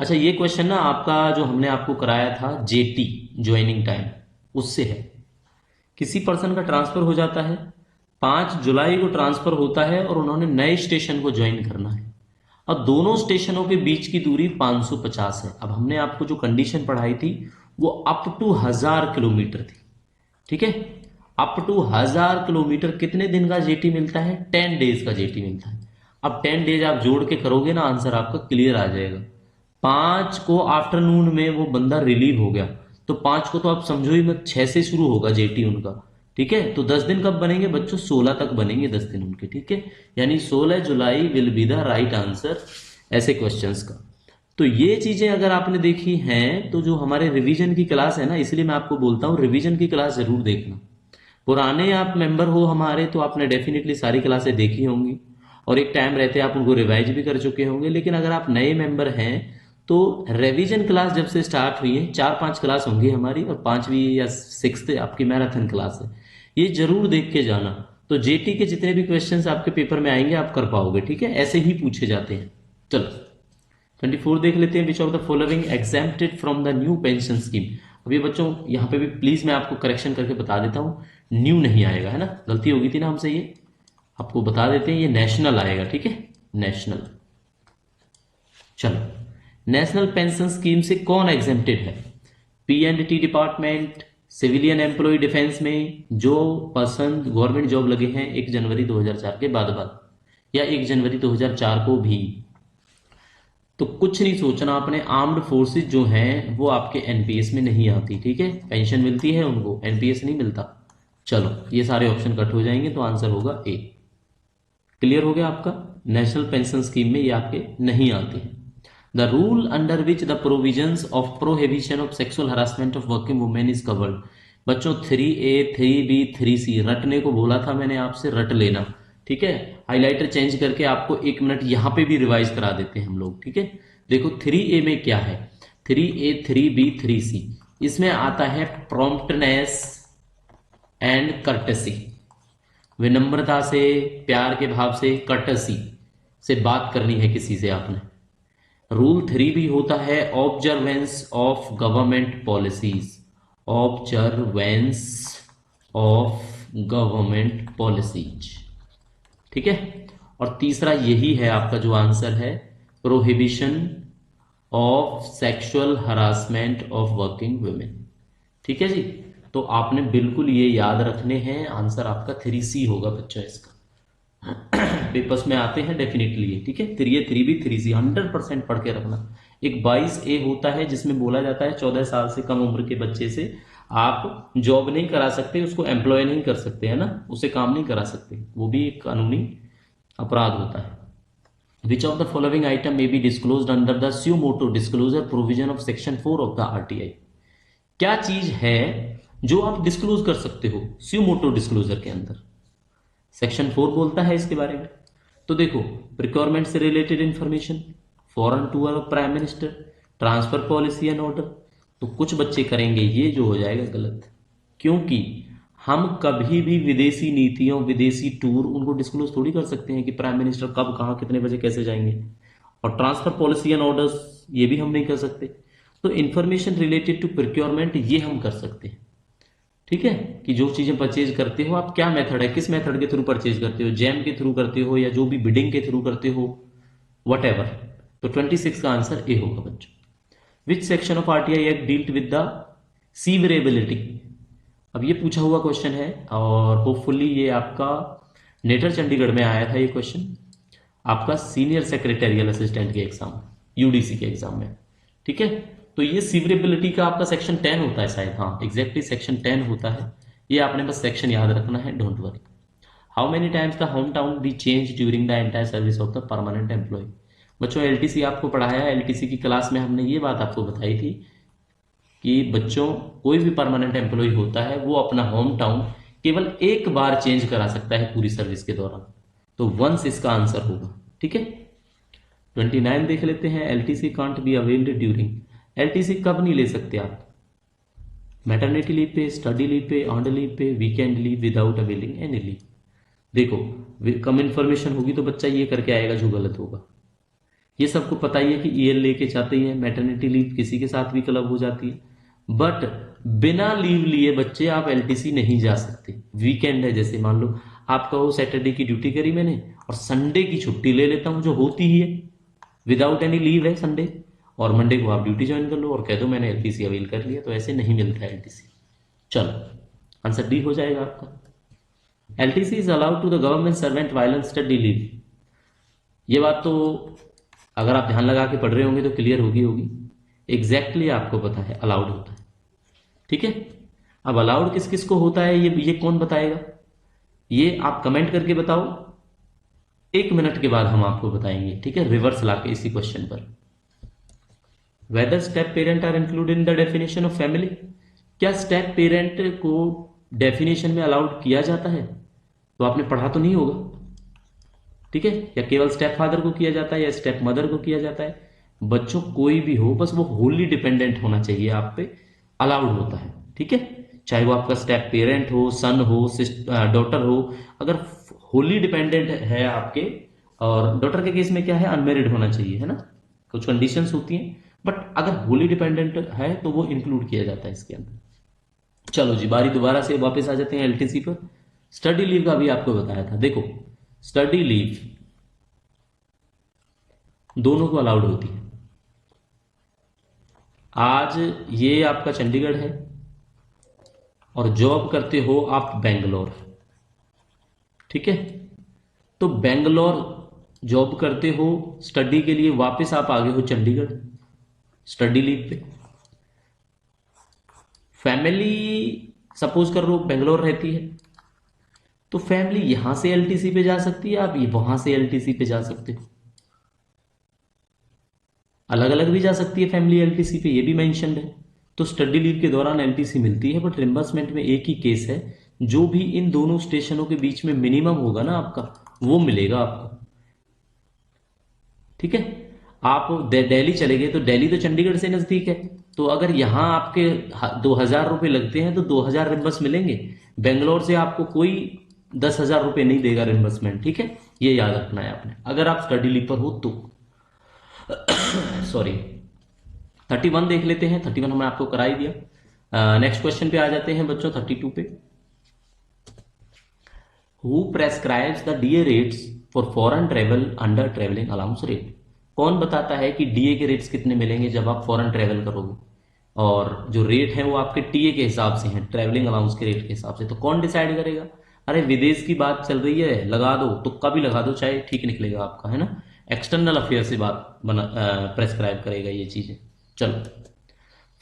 [SPEAKER 1] अच्छा, ये क्वेश्चन ना आपका जो हमने आपको कराया था जेटी ज्वाइनिंग टाइम, उससे है। किसी पर्सन का ट्रांसफर हो जाता है, 5 जुलाई को ट्रांसफर होता है और उन्होंने नए स्टेशन को ज्वाइन करना है, और दोनों स्टेशनों के बीच की दूरी 550 है। अब हमने आपको जो कंडीशन पढ़ाई थी वो अप टू 1000 किलोमीटर थी। ठीक है, अप टू 1000 किलोमीटर कितने दिन का जेटी मिलता है, 10 डेज का जेटी मिलता है। अब 10 डेज आप जोड़ के करोगे ना, आंसर आपका क्लियर आ जाएगा। 5 को आफ्टरनून में वो बंदा रिलीव हो गया, तो 5 को तो आप समझो ही मत, 6 से शुरू होगा जेटी उनका। ठीक है, तो 10 दिन कब बनेंगे बच्चों, 16 तक बनेंगे 10 दिन उनके। ठीक है, यानी 16 July will be the right answer ऐसे क्वेश्चंस का। तो ये चीजें अगर आपने देखी हैं तो जो हमारे रिवीजन की क्लास है ना, इसलिए मैं आपको बोलता हूँ रिवीजन की क्लास जरूर देखना। पुराने आप मेंबर हो हमारे तो आपने डेफिनेटली सारी क्लासें देखी होंगी, और एक टाइम रहते आप उनको रिवाइज भी कर चुके होंगे। लेकिन अगर आप नए मेंबर हैं तो रिवीजन क्लास जब से स्टार्ट हुई है, 4-5 क्लास होंगी हमारी, और 5वीं या 6th आपकी मैराथन क्लास है, ये जरूर देख के जाना। तो जेटी के जितने भी क्वेश्चंस आपके पेपर में आएंगे आप कर पाओगे। ठीक है, ऐसे ही पूछे जाते हैं। चलो 24 देख लेते हैं, which of the following exempted from the new pension scheme. अभी बच्चों यहाँ पे भी प्लीज मैं आपको करेक्शन करके बता देता हूँ, न्यू नहीं आएगा, है ना, गलती होगी थी ना हमसे, ये आपको बता देते हैं, ये नेशनल आएगा। ठीक है, नेशनल। चलो, नेशनल पेंशन स्कीम से कौन एग्जेम्प्टेड है, P&T department, civilian employ defence में जो पर्सन गवर्नमेंट जॉब लगे हैं 1 जनवरी 2004 के बाद या 1 जनवरी 2004 को भी। तो कुछ नहीं सोचना आपने, आर्म्ड फोर्सेज जो हैं वो आपके एनपीएस में नहीं आती। ठीक है, पेंशन मिलती है उनको, एनपीएस नहीं मिलता। चलो, ये सारे ऑप्शन कट हो जाएंगे, तो आंसर होगा ए। क्लियर हो गया आपका, नेशनल पेंशन स्कीम में ये आपके नहीं आते हैं। The rule under which the provisions of prohibition of sexual harassment of working women is covered. बच्चों 3A 3B 3C रटने को बोला था मैंने आपसे, रट लेना, ठीक है। हाइलाइटर चेंज करके आपको 1 मिनट यहां पे भी रिवाइज करा देते हैं हम लोग, ठीक है। देखो 3A में क्या है, 3A 3B 3C, इसमें आता है प्रॉम्प्टनेस एंड कर्टसी, विनम्रता से, प्यार के भाव से, कर्टसी से बात करनी है किसी से आपने। रूल 3B होता है observance of government policies, observance of government policies, ठीक है। और तीसरा यही है आपका जो आंसर है, prohibition of sexual harassment of working women, ठीक है जी। तो आपने बिल्कुल ये याद रखने हैं, आंसर आपका 3C होगा बच्चों इसका। पेपर्स में आते हैं डेफिनेटली, ठीक है। 3A 3B 3C 100% पढ़ के रखना। एक 22A होता है जिसमें बोला जाता है 14 साल से कम उम्र के बच्चे से आप जॉब नहीं करा सकते, उसको एम्प्लॉय नहीं कर सकते, है ना, उसे काम नहीं करा सकते, वो भी एक कानूनी अपराध होता है। Which of the following item may be disclosed under the suo motu disclosure provision of section 4 of the RTI। क्या चीज है जो आप डिस्क्लोज कर सकते हो स्यू मोटो डिस्क्लोजर के अंदर? सेक्शन 4 बोलता है इसके बारे में। तो देखो, प्रिक्योरमेंट से related information, foreign tour of prime minister, transfer policy and order. तो कुछ बच्चे करेंगे ये, जो हो जाएगा गलत, क्योंकि हम कभी भी विदेशी नीतियों, विदेशी टूर उनको डिस्क्लोज थोड़ी कर सकते हैं कि प्राइम मिनिस्टर कब, कहाँ, कितने बजे, कैसे जाएंगे। और ट्रांसफर पॉलिसी एंड ऑर्डर्स ये भी हम नहीं कर सकते। तो इंफॉर्मेशन रिलेटेड टू प्रिक्योरमेंट ये हम कर सकते हैं, ठीक है। कि जो चीजें परचेज करते हो आप, क्या मेथड है, किस मेथड के थ्रू परचेज करते हो, जैम के थ्रू करते हो या जो भी बिडिंग के थ्रू करते हो, वट। तो 26 का आंसर ए होगा बच्चों। Which section of RTI act dealt with the severability. अब ये पूछा हुआ क्वेश्चन है और होपफुली ये आपका नेटर चंडीगढ़ में आया था ये क्वेश्चन, आपका सीनियर सेक्रेटेरियल असिस्टेंट के एग्जाम, UDC के एग्जाम में, ठीक है। तो ये सीवरेबिलिटी का आपका सेक्शन 10 होता है शायद, हाँ एग्जैक्टली सेक्शन 10 होता है। ये आपने बस सेक्शन याद रखना है, don't worry. How many times the home town be change during the entire service of the permanent employ. बच्चों LTC आपको पढ़ाया, LTC की क्लास में हमने ये बात आपको बताई थी कि बच्चों कोई भी परमानेंट एम्प्लॉय होता है वो अपना होम टाउन केवल एक बार चेंज करा सकता है पूरी सर्विस के दौरान। तो वंस इसका आंसर होगा, ठीक है। 29 देख लेते हैं। LTC can't be availed during. LTC कब नहीं ले सकते आप? मैटरनिटी लीव पे, स्टडी लीव पे, ऑन लीव पे, weekend leave, without availing any leave. देखो कम इंफॉर्मेशन होगी तो बच्चा ये करके आएगा जो गलत होगा। ये सबको पता ही है कि EL लेके चाहते हैं, मैटरनिटी लीव किसी के साथ भी क्लब हो जाती है, बट बिना लीव लिए बच्चे आप LTC नहीं जा सकते। वीकेंड है, जैसे मान लो आप कहो सैटरडे की ड्यूटी करी मैंने और संडे की छुट्टी ले लेता हूं, जो होती ही है, विदाउट एनी लीव है संडे, और मंडे को आप ड्यूटी ज्वाइन कर लो और कह दो मैंने LTC अवेल कर लिया, तो ऐसे नहीं मिलता है LTC। चलो आंसर डी हो जाएगा आपका। LTC is allowed to the government servant while study leave. ये बात तो अगर आप ध्यान लगा के पढ़ रहे होंगे तो क्लियर होगी। एग्जैक्टली आपको पता है अलाउड होता है, ठीक है। अब अलाउड किस किस को होता है ये कौन बताएगा? ये आप कमेंट करके बताओ, 1 मिनट के बाद हम आपको बताएंगे, ठीक है, रिवर्स लाके इसी क्वेश्चन पर। Whether step parent are included in the definition of family. क्या स्टेप पेरेंट को डेफिनेशन में अलाउड किया जाता है? तो आपने पढ़ा तो नहीं होगा, ठीक है। या केवल स्टेप फादर को किया जाता है या स्टेप मदर को किया जाता है? बच्चों कोई भी हो, बस वो होली डिपेंडेंट होना चाहिए आप पे, अलाउड होता है, ठीक है। चाहे वो आपका स्टेप पेरेंट हो, सन हो, डॉटर हो, अगर होली डिपेंडेंट है आपके, और डॉटर के केस में क्या है, अनमेरिड होना चाहिए, है ना, कुछ कंडीशंस होती हैं, बट अगर होली डिपेंडेंट है तो वो इंक्लूड किया जाता है इसके अंदर। चलो जी, बारी दोबारा से वापस आ जाते हैं LTC पर। स्टडी लीव का भी आपको बताया था। देखो स्टडी लीव दोनों को अलाउड होती है। आज ये आपका चंडीगढ़ है और जॉब करते हो आप बेंगलोर, ठीक है। तो बेंगलोर जॉब करते हो, स्टडी के लिए वापस आप आ गए हो चंडीगढ़ स्टडी लीव पे। फैमिली सपोज कर लो बेंगलोर रहती है, तो फैमिली यहां से LTC पे जा सकती है, आप वहां से LTC पे जा सकते हो। अलग अलग भी जा सकती है फैमिली एलटीसी पे, ये भी मेंशन्ड है। तो स्टडी लीव के दौरान एलटीसी मिलती है, बट रिम्बर्समेंट में एक ही केस है, जो भी इन दोनों स्टेशनों के बीच में मिनिमम होगा ना आपका, वो मिलेगा आपको। ठीक है, आप दिल्ली चले गए तो दिल्ली तो चंडीगढ़ से नजदीक है, तो अगर यहाँ आपके 2,000 रुपये लगते हैं तो 2,000 रिम्बर्स मिलेंगे। बेंगलोर से आपको कोई 10,000 रुपये नहीं देगा रिम्बर्समेंट। ठीक है, ये याद रखना है आपने अगर आप स्टडी लीव पर हो तो। सॉरी, 31 देख लेते हैं। 31 हमने आपको करा ही दिया। नेक्स्ट क्वेश्चन पे आ जाते हैं बच्चों, 32 पे। Who prescribes the DA rates for foreign travel under travelling allowance rate? कौन बताता है कि डीए के रेट्स कितने मिलेंगे जब आप फॉरेन ट्रेवल करोगे, और जो रेट है वो आपके टीए के हिसाब से हैं, ट्रेवलिंग अलाउंस के रेट के हिसाब से। तो कौन डिसाइड करेगा? अरे विदेश की बात चल रही है, लगा दो, तुक्का भी लगा दो, चाहे ठीक निकलेगा आपका, है ना। एक्सटर्नल अफेयर से बात प्रेस्क्राइब करेगा ये चीजें। चलो,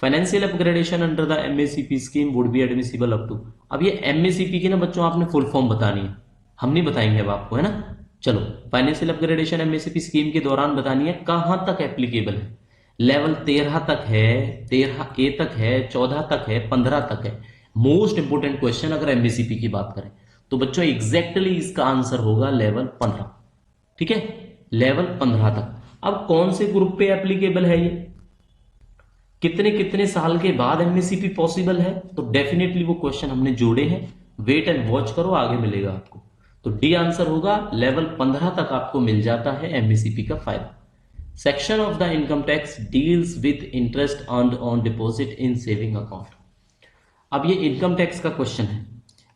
[SPEAKER 1] financial upgradation under the MACP scheme would be admissible up to. अब ये एमएसीपी की ना बच्चों आपने फुल फॉर्म बतानी है, हम नहीं बताएंगे अब आपको, है ना। चलो, फाइनेंशियल अपग्रेडेशन एमएसीपी स्कीम के दौरान बतानी है कहां तक एप्लीकेबल है। लेवल 13 तक है, 13A तक है, 14 तक है, 15 तक है। मोस्ट इंपोर्टेंट क्वेश्चन अगर एमएसीपी की बात करें तो बच्चों एग्जैक्टली इसका आंसर होगा लेवल 15। ठीक है, लेवल 15 तक। अब कौन से ग्रुप पे एप्लीकेबल है ये, कितने कितने साल के बाद एमएससीपी पॉसिबल है, तो डेफिनेटली वो क्वेश्चन हमने जोड़े हैं। वेट एंड वॉच करो, आगे मिलेगा आपको। तो डी आंसर होगा, लेवल 15 तक आपको मिल जाता है एमएससीपी का फायदा। Section of the income tax deals with interest earned on deposit in saving account. अब ये इनकम टैक्स का क्वेश्चन है,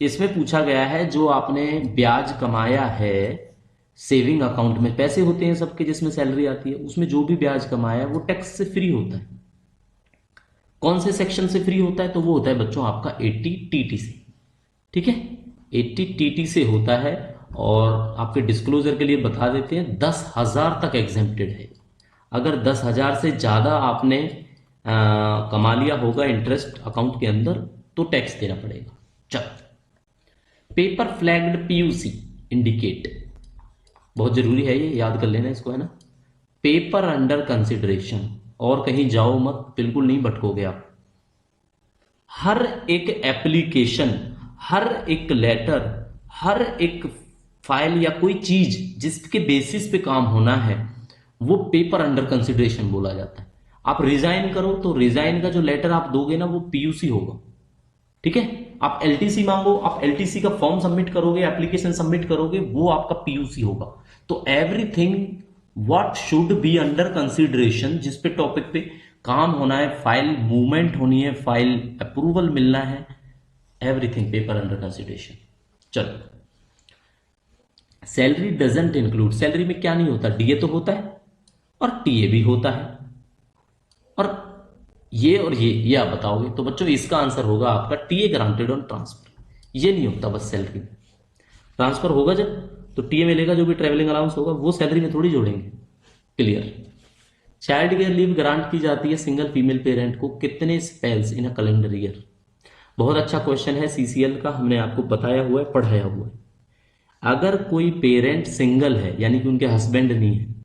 [SPEAKER 1] इसमें पूछा गया है जो आपने ब्याज कमाया है सेविंग अकाउंट में, पैसे होते हैं सबके जिसमें सैलरी आती है, उसमें जो भी ब्याज कमाया है वो टैक्स से फ्री होता है। कौन से सेक्शन से फ्री होता है? तो वो होता है बच्चों आपका 80 टीटी से। ठीक है, 80 टीटी से होता है। और आपके डिस्क्लोजर के लिए बता देते हैं 10,000 तक एग्जेम्प्टेड है। अगर 10,000 से ज्यादा आपने कमा लिया होगा इंटरेस्ट अकाउंट के अंदर तो टैक्स देना पड़ेगा। चलो, पेपर फ्लैग्ड पीयूसी इंडिकेट, बहुत जरूरी है ये, याद कर लेना इसको, है ना। पेपर अंडर कंसिडरेशन, और कहीं जाओ मत, बिल्कुल नहीं भटकोगे आप। हर एक एप्लीकेशन, हर एक लेटर, हर एक फाइल या कोई चीज जिसके बेसिस पे काम होना है वो पेपर अंडर कंसिडरेशन बोला जाता है। आप रिजाइन करो तो रिजाइन का जो लेटर आप दोगे ना वो पीयूसी होगा। ठीक है, आप एलटीसी मांगो, आप एलटीसी का फॉर्म सबमिट करोगे, एप्लीकेशन सबमिट करोगे, वो आपका पीयूसी होगा। तो everything what should be under consideration, जिस पे टॉपिक पे काम होना है, फाइल मूवमेंट होनी है, फाइल अप्रूवल मिलना है, एवरीथिंग पेपर अंडर कंसिडरेशन। चलो, सैलरी डजंट इंक्लूड, सैलरी में क्या नहीं होता? डीए तो होता है और टीए भी होता है, और ये आप बताओगे तो बच्चों इसका आंसर होगा आपका टीए ग्रांटेड ऑन ट्रांसफर। ये नहीं होता बस सैलरी में, ट्रांसफर होगा जब तो टीए मिलेगा, जो भी ट्रेवलिंग अलाउंस होगा वो सैलरी में थोड़ी जोड़ेंगे। Clear. Child care leave grant की जाती है सिंगल फीमेल पेरेंट को कितने spells in a calendar year? बहुत अच्छा क्वेश्चन है, सीसीएल का, हमने आपको बताया हुआ है, पढ़ाया हुआ है। अगर कोई पेरेंट सिंगल है यानी कि उनके हस्बैंड नहीं है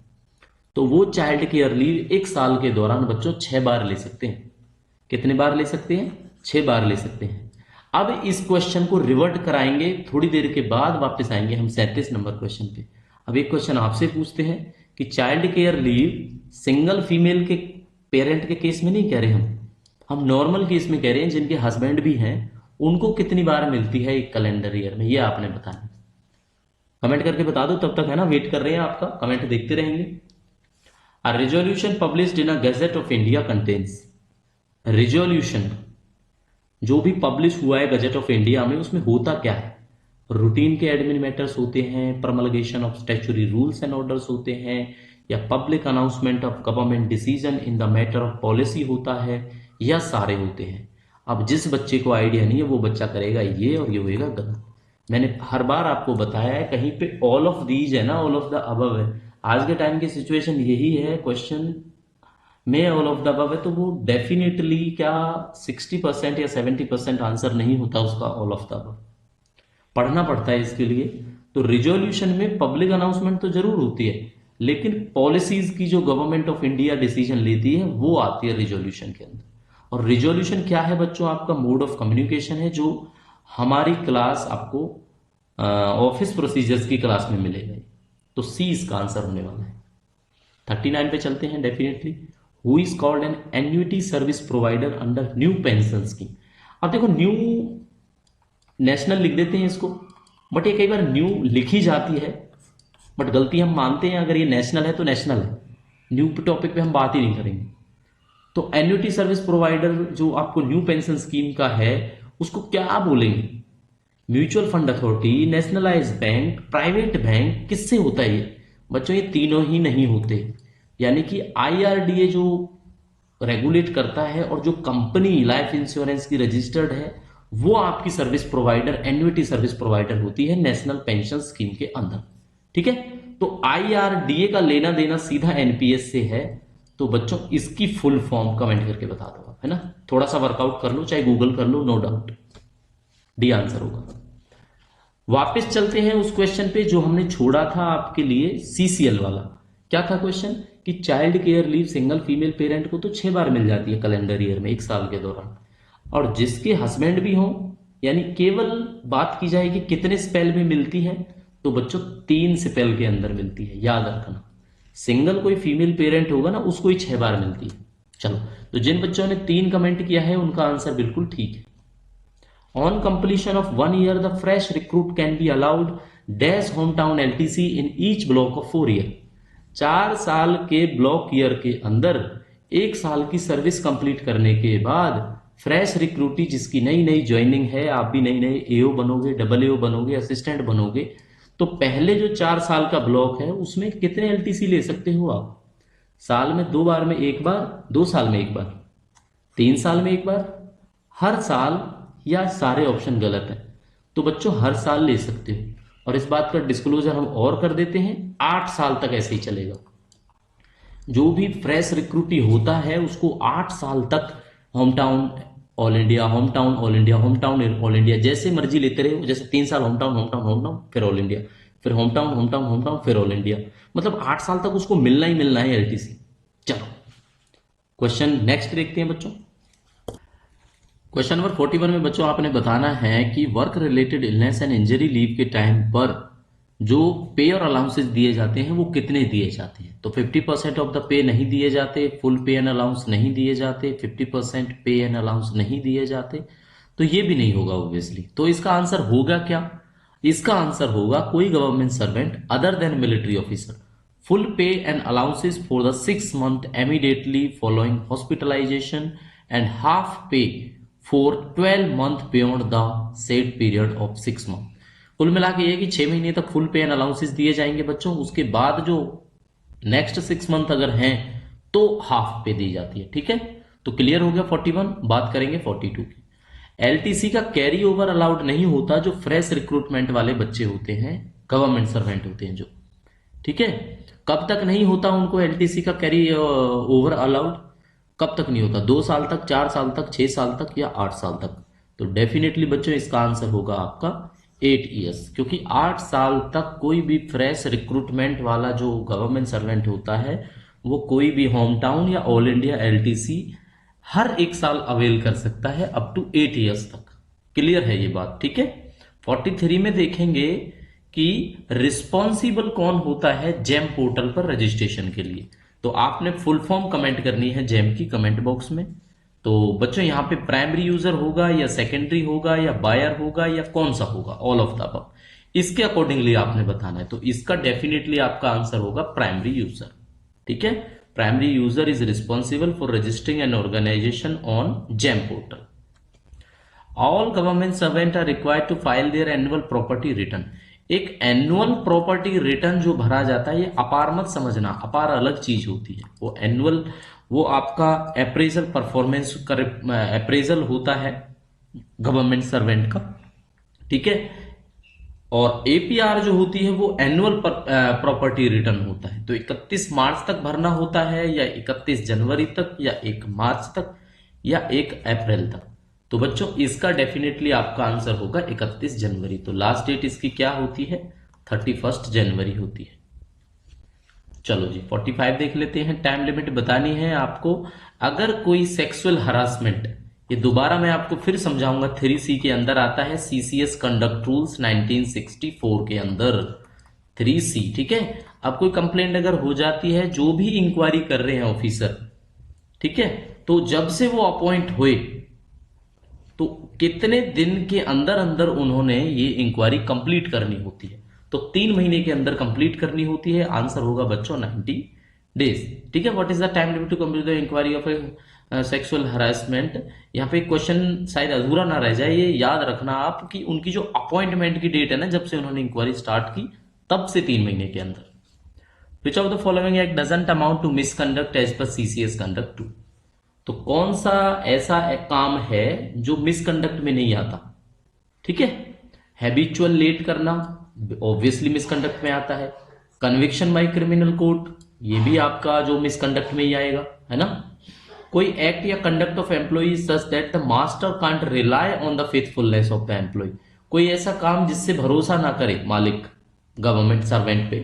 [SPEAKER 1] तो वो चाइल्ड केयर लीव एक साल के दौरान बच्चों 6 बार ले सकते हैं। कितने बार ले सकते हैं? 6 बार ले सकते हैं। अब इस क्वेश्चन को रिवर्ट कराएंगे, थोड़ी देर के बाद वापस आएंगे हम 37 नंबर क्वेश्चन पे। अब एक क्वेश्चन आपसे पूछते हैं कि child care leave single female के पेरेंट के केस में नहीं कह रहे हम नॉर्मल केस में कह रहे हैं, जिनके हस्बैंड भी हैं उनको कितनी बार मिलती है एक कैलेंडर ईयर में, ये आपने बताना। कमेंट करके बता दो तब तक, है ना, वेट कर रहे हैं आपका, कमेंट देखते रहेंगे। A resolution published in a Gazette of India contains, resolution जो भी पब्लिश हुआ है गजेट ऑफ इंडिया में उसमें होता क्या है? रूटीन के एडमिन मैटर्स होते हैं, promulgation of statutory rules and orders होते हैं, या public announcement of government decision in the matter of policy होता है, या सारे होते हैं। अब जिस बच्चे को आइडिया नहीं है वो बच्चा करेगा ये और ये होएगा गलत। मैंने हर बार आपको बताया है, कहीं पे ऑल ऑफ दीज है ना, ऑल ऑफ द अबव है। आज के टाइम की सिचुएशन यही है, क्वेश्चन में ऑल ऑफ द अबव है तो वो डेफिनेटली क्या 60% या 70% आंसर नहीं होता उसका ऑल ऑफ द अबव, पढ़ना पड़ता है इसके लिए। तो रिजोल्यूशन में पब्लिक अनाउंसमेंट तो जरूर होती है, लेकिन पॉलिसीज की जो गवर्नमेंट ऑफ इंडिया डिसीजन लेती है वो आती है रिजोल्यूशन के अंदर। और रिजोल्यूशन क्या है बच्चों? आपका मोड ऑफ कम्युनिकेशन है, जो हमारी क्लास आपको ऑफिस प्रोसीजर्स की क्लास में मिलेगा। तो सी इसका आंसर होने वाला है। 39 पे चलते हैं। Definitely who is called an annuity service provider under new pension scheme. अब देखो न्यू नेशनल लिख देते हैं इसको, बट ये कई बार न्यू लिखी जाती है, बट गलती हम मानते हैं। अगर ये नेशनल है तो नेशनल है, न्यू टॉपिक पे हम बात ही नहीं करेंगे। तो एन्युटी सर्विस प्रोवाइडर जो आपको न्यू पेंशन स्कीम का है उसको क्या बोलेंगे? Mutual fund authority, nationalise bank, private bank, किससे होता है ये बच्चों? ये तीनों ही नहीं होते। यानी कि IRDA जो रेगुलेट करता है और जो कंपनी लाइफ इंश्योरेंस की रजिस्टर्ड है वो आपकी service provider, annuity service provider होती है नेशनल पेंशन स्कीम के अंदर। ठीक है, तो IRDA का लेना देना सीधा NPS से है। तो बच्चों इसकी फुल फॉर्म कमेंट करके बता दो आप, है ना। थोड़ा सा वर्कआउट कर लो, चाहे गूगल कर लो, नो डाउट डी आंसर होगा। वापस चलते हैं उस क्वेश्चन पे जो हमने छोड़ा था आपके लिए, CCL वाला। क्या था क्वेश्चन? कि child care leave single female parent को तो 6 बार मिल जाती है कैलेंडर ईयर में, 1 साल के दौरान, और जिसके हस्बैंड भी हों, यानी केवल बात की जाए कि कितने स्पेल में मिलती है, तो बच्चों 3 स्पेल के अंदर मिलती है, याद रखना। सिंगल कोई फीमेल पेरेंट होगा ना उसको ही 6 बार मिलती है। चलो, तो जिन बच्चों ने 3 कमेंट किया है उनका आंसर बिल्कुल ठीक है। On completion of 1 year, the fresh recruit can be allowed dash hometown LTC in each block of 4 year। 4 साल के ब्लॉक ईयर के अंदर 1 साल की सर्विस कंप्लीट करने के बाद फ्रेश रिक्रूटी जिसकी नई नई ज्वाइनिंग है, आप भी नई नई AO बनोगे, AA बनोगे, असिस्टेंट बनोगे, तो पहले जो 4 साल का ब्लॉक है उसमें कितने LTC ले सकते हो आप? साल में 2 बार में 1 बार, 2 साल में 1 बार, 3 साल में 1 बार, हर साल, या सारे ऑप्शन गलत हैं? तो बच्चों हर साल ले सकते हो। और इस बात का डिस्क्लोजर हम और कर देते हैं, 8 साल तक ऐसे ही चलेगा। जो भी फ्रेश रिक्रूटी होता है उसको 8 साल तक home town all India, home town all India, home town all India जैसे मर्जी लेते रहे। जैसे 3 साल home town, home town, home town, फिर ऑल इंडिया, फिर home town, home town, home town, फिर ऑल इंडिया, मतलब 8 साल तक उसको मिलना ही मिलना है LTC। चलो क्वेश्चन नेक्स्ट देखते हैं बच्चों। क्वेश्चन नंबर 41 में बच्चों आपने बताना है कि work related illness and injury leave के टाइम पर जो पे और अलाउंसेस दिए जाते हैं वो कितने दिए जाते हैं? तो 50% ऑफ द पे नहीं दिए जाते, फुल पे एंड अलाउंस नहीं दिए जाते, 50% पे एंड अलाउंस नहीं दिए जाते, तो ये भी नहीं होगा ऑब्वियसली। तो इसका आंसर होगा क्या? इसका आंसर होगा कोई government servant other than military officer, full pay and allowances for the 6 month immediately following hospitalization and half pay for 12 month beyond the said period of 6 month। कुल मिला के ये कि 6 महीने तक फुल पे एंड अलाउंसेस दिए जाएंगे बच्चों। उसके बाद जो नेक्स्ट 6 मंथ अगर हैं तो हाफ पे दी जाती है। ठीक है, तो क्लियर हो गया 41। बात करेंगे 42 की। LTC का कैरी ओवर अलाउड नहीं होता जो फ्रेश रिक्रूटमेंट वाले बच्चे होते हैं, गवर्नमेंट सर्वेंट होते हैं जो। ठीक है, कब तक नहीं होता उनको LTC का कैरी ओवर अलाउड? कब तक नहीं होता? 2 साल तक, 4 साल तक, 6 साल तक, या 8 साल तक? तो डेफिनेटली बच्चों इसका आंसर होगा आपका 8 ईयर्स, क्योंकि 8 साल तक कोई भी फ्रेश रिक्रूटमेंट वाला जो गवर्नमेंट सर्वेंट होता है वो कोई भी होम टाउन या ऑल इंडिया LTC हर 1 साल अवेल कर सकता है, अप टू 8 ईयर्स तक। क्लियर है ये बात? ठीक है। 43 में देखेंगे कि रिस्पॉन्सिबल कौन होता है जेम पोर्टल पर रजिस्ट्रेशन के लिए। तो आपने फुल फॉर्म कमेंट करनी है जेम की कमेंट बॉक्स में। तो बच्चों यहाँ पे प्राइमरी यूजर होगा या सेकेंडरी होगा या बायर होगा या कौन सा होगा? ऑल ऑफ द अबव, इसके अकॉर्डिंगली आपने बताना है। तो इसका डेफिनेटली आपका आंसर होगा प्राइमरी यूजर। ठीक है, primary user is responsible for registering an organisation on GeM portal. All government servant are required to file their annual property return. एक एनुअल प्रॉपर्टी रिटर्न जो भरा जाता है, ये अपार मत समझना, अपार अलग चीज होती है। वो एनुअल, वो आपका अप्रेजल परफॉर्मेंस का अप्रेजल होता है गवर्नमेंट सर्वेंट का। ठीक है, और APR जो होती है वो एनुअल प्रॉपर्टी रिटर्न होता है। तो 31 मार्च तक भरना होता है, या 31 जनवरी तक, या 1 मार्च तक, या 1 अप्रैल तक। तो बच्चों इसका डेफिनेटली आपका आंसर होगा 31 जनवरी। तो लास्ट डेट इसकी क्या होती है? 31 जनवरी होती है। चलो जी 45 देख लेते हैं। टाइम लिमिट बतानी है आपको। अगर कोई सेक्सुअल हरासमेंट, ये दोबारा मैं आपको फिर समझाऊंगा, 3C के अंदर आता है, CCS कंडक्ट रूल्स 1964 के अंदर 3C, ठीक है। अब कोई कंप्लेंट अगर हो जाती है, जो भी इंक्वायरी कर रहे हैं ऑफिसर, ठीक है, तो जब से वो अपॉइंट हुए तो कितने दिन के अंदर अंदर उन्होंने ये इंक्वायरी कंप्लीट करनी होती है। तो 3 महीने के अंदर कंप्लीट करनी होती है। आंसर होगा बच्चों 90 डेज, ठीक है। What is the time limit to complete the inquiry of a sexual harassment. यहाँ पे क्वेश्चन शायद अधूरा ना रह जाए, ये याद रखना आप कि उनकी जो अपॉइंटमेंट की डेट है ना, जब से उन्होंने इंक्वायरी स्टार्ट की तब से 3 महीने के अंदर। Which of the following act doesn't amount to misconduct as per CCS conduct 2। तो कौन सा ऐसा काम है जो मिसकंडक्ट में नहीं आता, ठीक है। हैबिचुअल लेट करना ऑब्वियसली मिसकंडक्ट में आता है। कन्विक्शन बाय क्रिमिनल कोर्ट, ये भी आपका जो मिसकंडक्ट में ही आएगा, है ना। कोई एक्ट या conduct of employ such that the master can't rely on the faithfulness of the employ. कोई ऐसा काम जिससे भरोसा ना करे मालिक गवर्नमेंट सर्वेंट पे,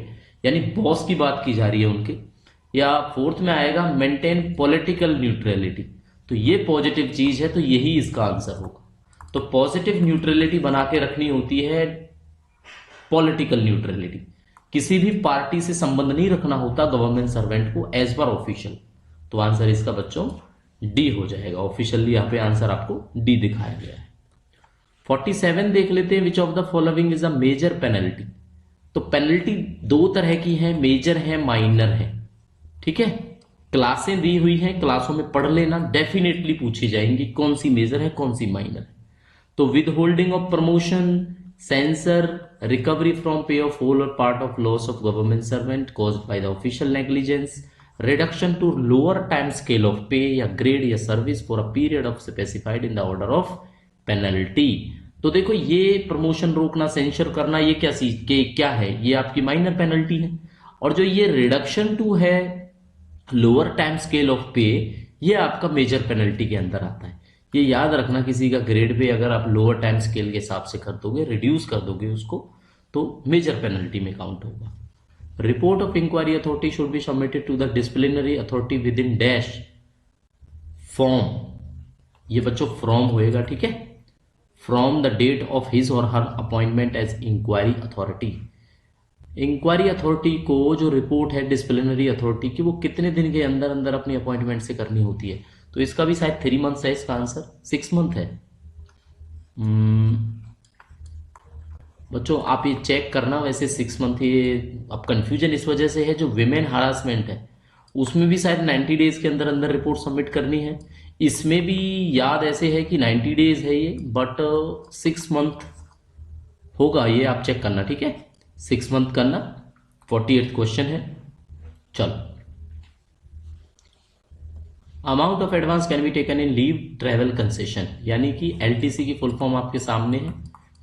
[SPEAKER 1] यानी बॉस की बात की जा रही है उनके। या फोर्थ में आएगा मेंटेन पॉलिटिकल न्यूट्रलिटी, तो ये पॉजिटिव चीज है, तो यही इसका आंसर होगा। तो पॉजिटिव न्यूट्रलिटी बना के रखनी होती है। पॉलिटिकल न्यूट्रलिटी, किसी भी पार्टी से संबंध नहीं रखना होता गवर्नमेंट सर्वेंट को एज पर ऑफिशियल। तो आंसर इसका बच्चों डी हो जाएगा। ऑफिशियली यहां पे आंसर आपको डी दिखाया गया है। 47 देख लेते हैं। Which of the following is a major penalty. तो पेनल्टी दो तरह की है, मेजर है, माइनर है, ठीक है। क्लासें दी हुई हैं, क्लासों में पढ़ लेना, डेफिनेटली पूछी जाएंगी कौन सी मेजर है कौन सी माइनर है। तो withholding of promotion, censure, recovery from pay of whole और part of loss of government servant caused by the official negligence, reduction to lower time scale of pay या grade या service for a period of specified in the order of penalty. तो देखो ये promotion रोकना, sensor करना, ये क्या है, ये आपकी माइनर पेनल्टी है। और जो ये रिडक्शन टू है लोअर टाइम स्केल ऑफ पे, ये आपका मेजर पेनल्टी के अंदर आता है। ये याद रखना, किसी का ग्रेड पे अगर आप लोअर टाइम स्केल के हिसाब से कर दोगे, रिड्यूस कर दोगे उसको, तो मेजर पेनल्टी में काउंट होगा। Report of inquiry authority should be submitted to the disciplinary authority within dash form. ये बच्चों फ्रॉम होएगा, ठीक है, from the date of his or her appointment as inquiry authority. Inquiry authority को जो report है disciplinary authority की, वो कितने दिन के अंदर अंदर अपनी अपॉइंटमेंट से करनी होती है। तो इसका भी शायद 3 मंथ्स है, इसका आंसर 6 मंथ है। बच्चों आप ये चेक करना, वैसे 6 मंथ। ये अब कंफ्यूजन इस वजह से है, जो विमेन हरासमेंट है उसमें भी शायद 90 डेज के अंदर अंदर रिपोर्ट सबमिट करनी है। इसमें भी याद ऐसे है कि 90 डेज है ये, बट 6 मंथ होगा, ये आप चेक करना, ठीक है, 6 मंथ करना। 48th क्वेश्चन है। चलो, amount of advance can be taken in leave travel concession, यानी कि LTC की फुल फॉर्म आपके सामने है।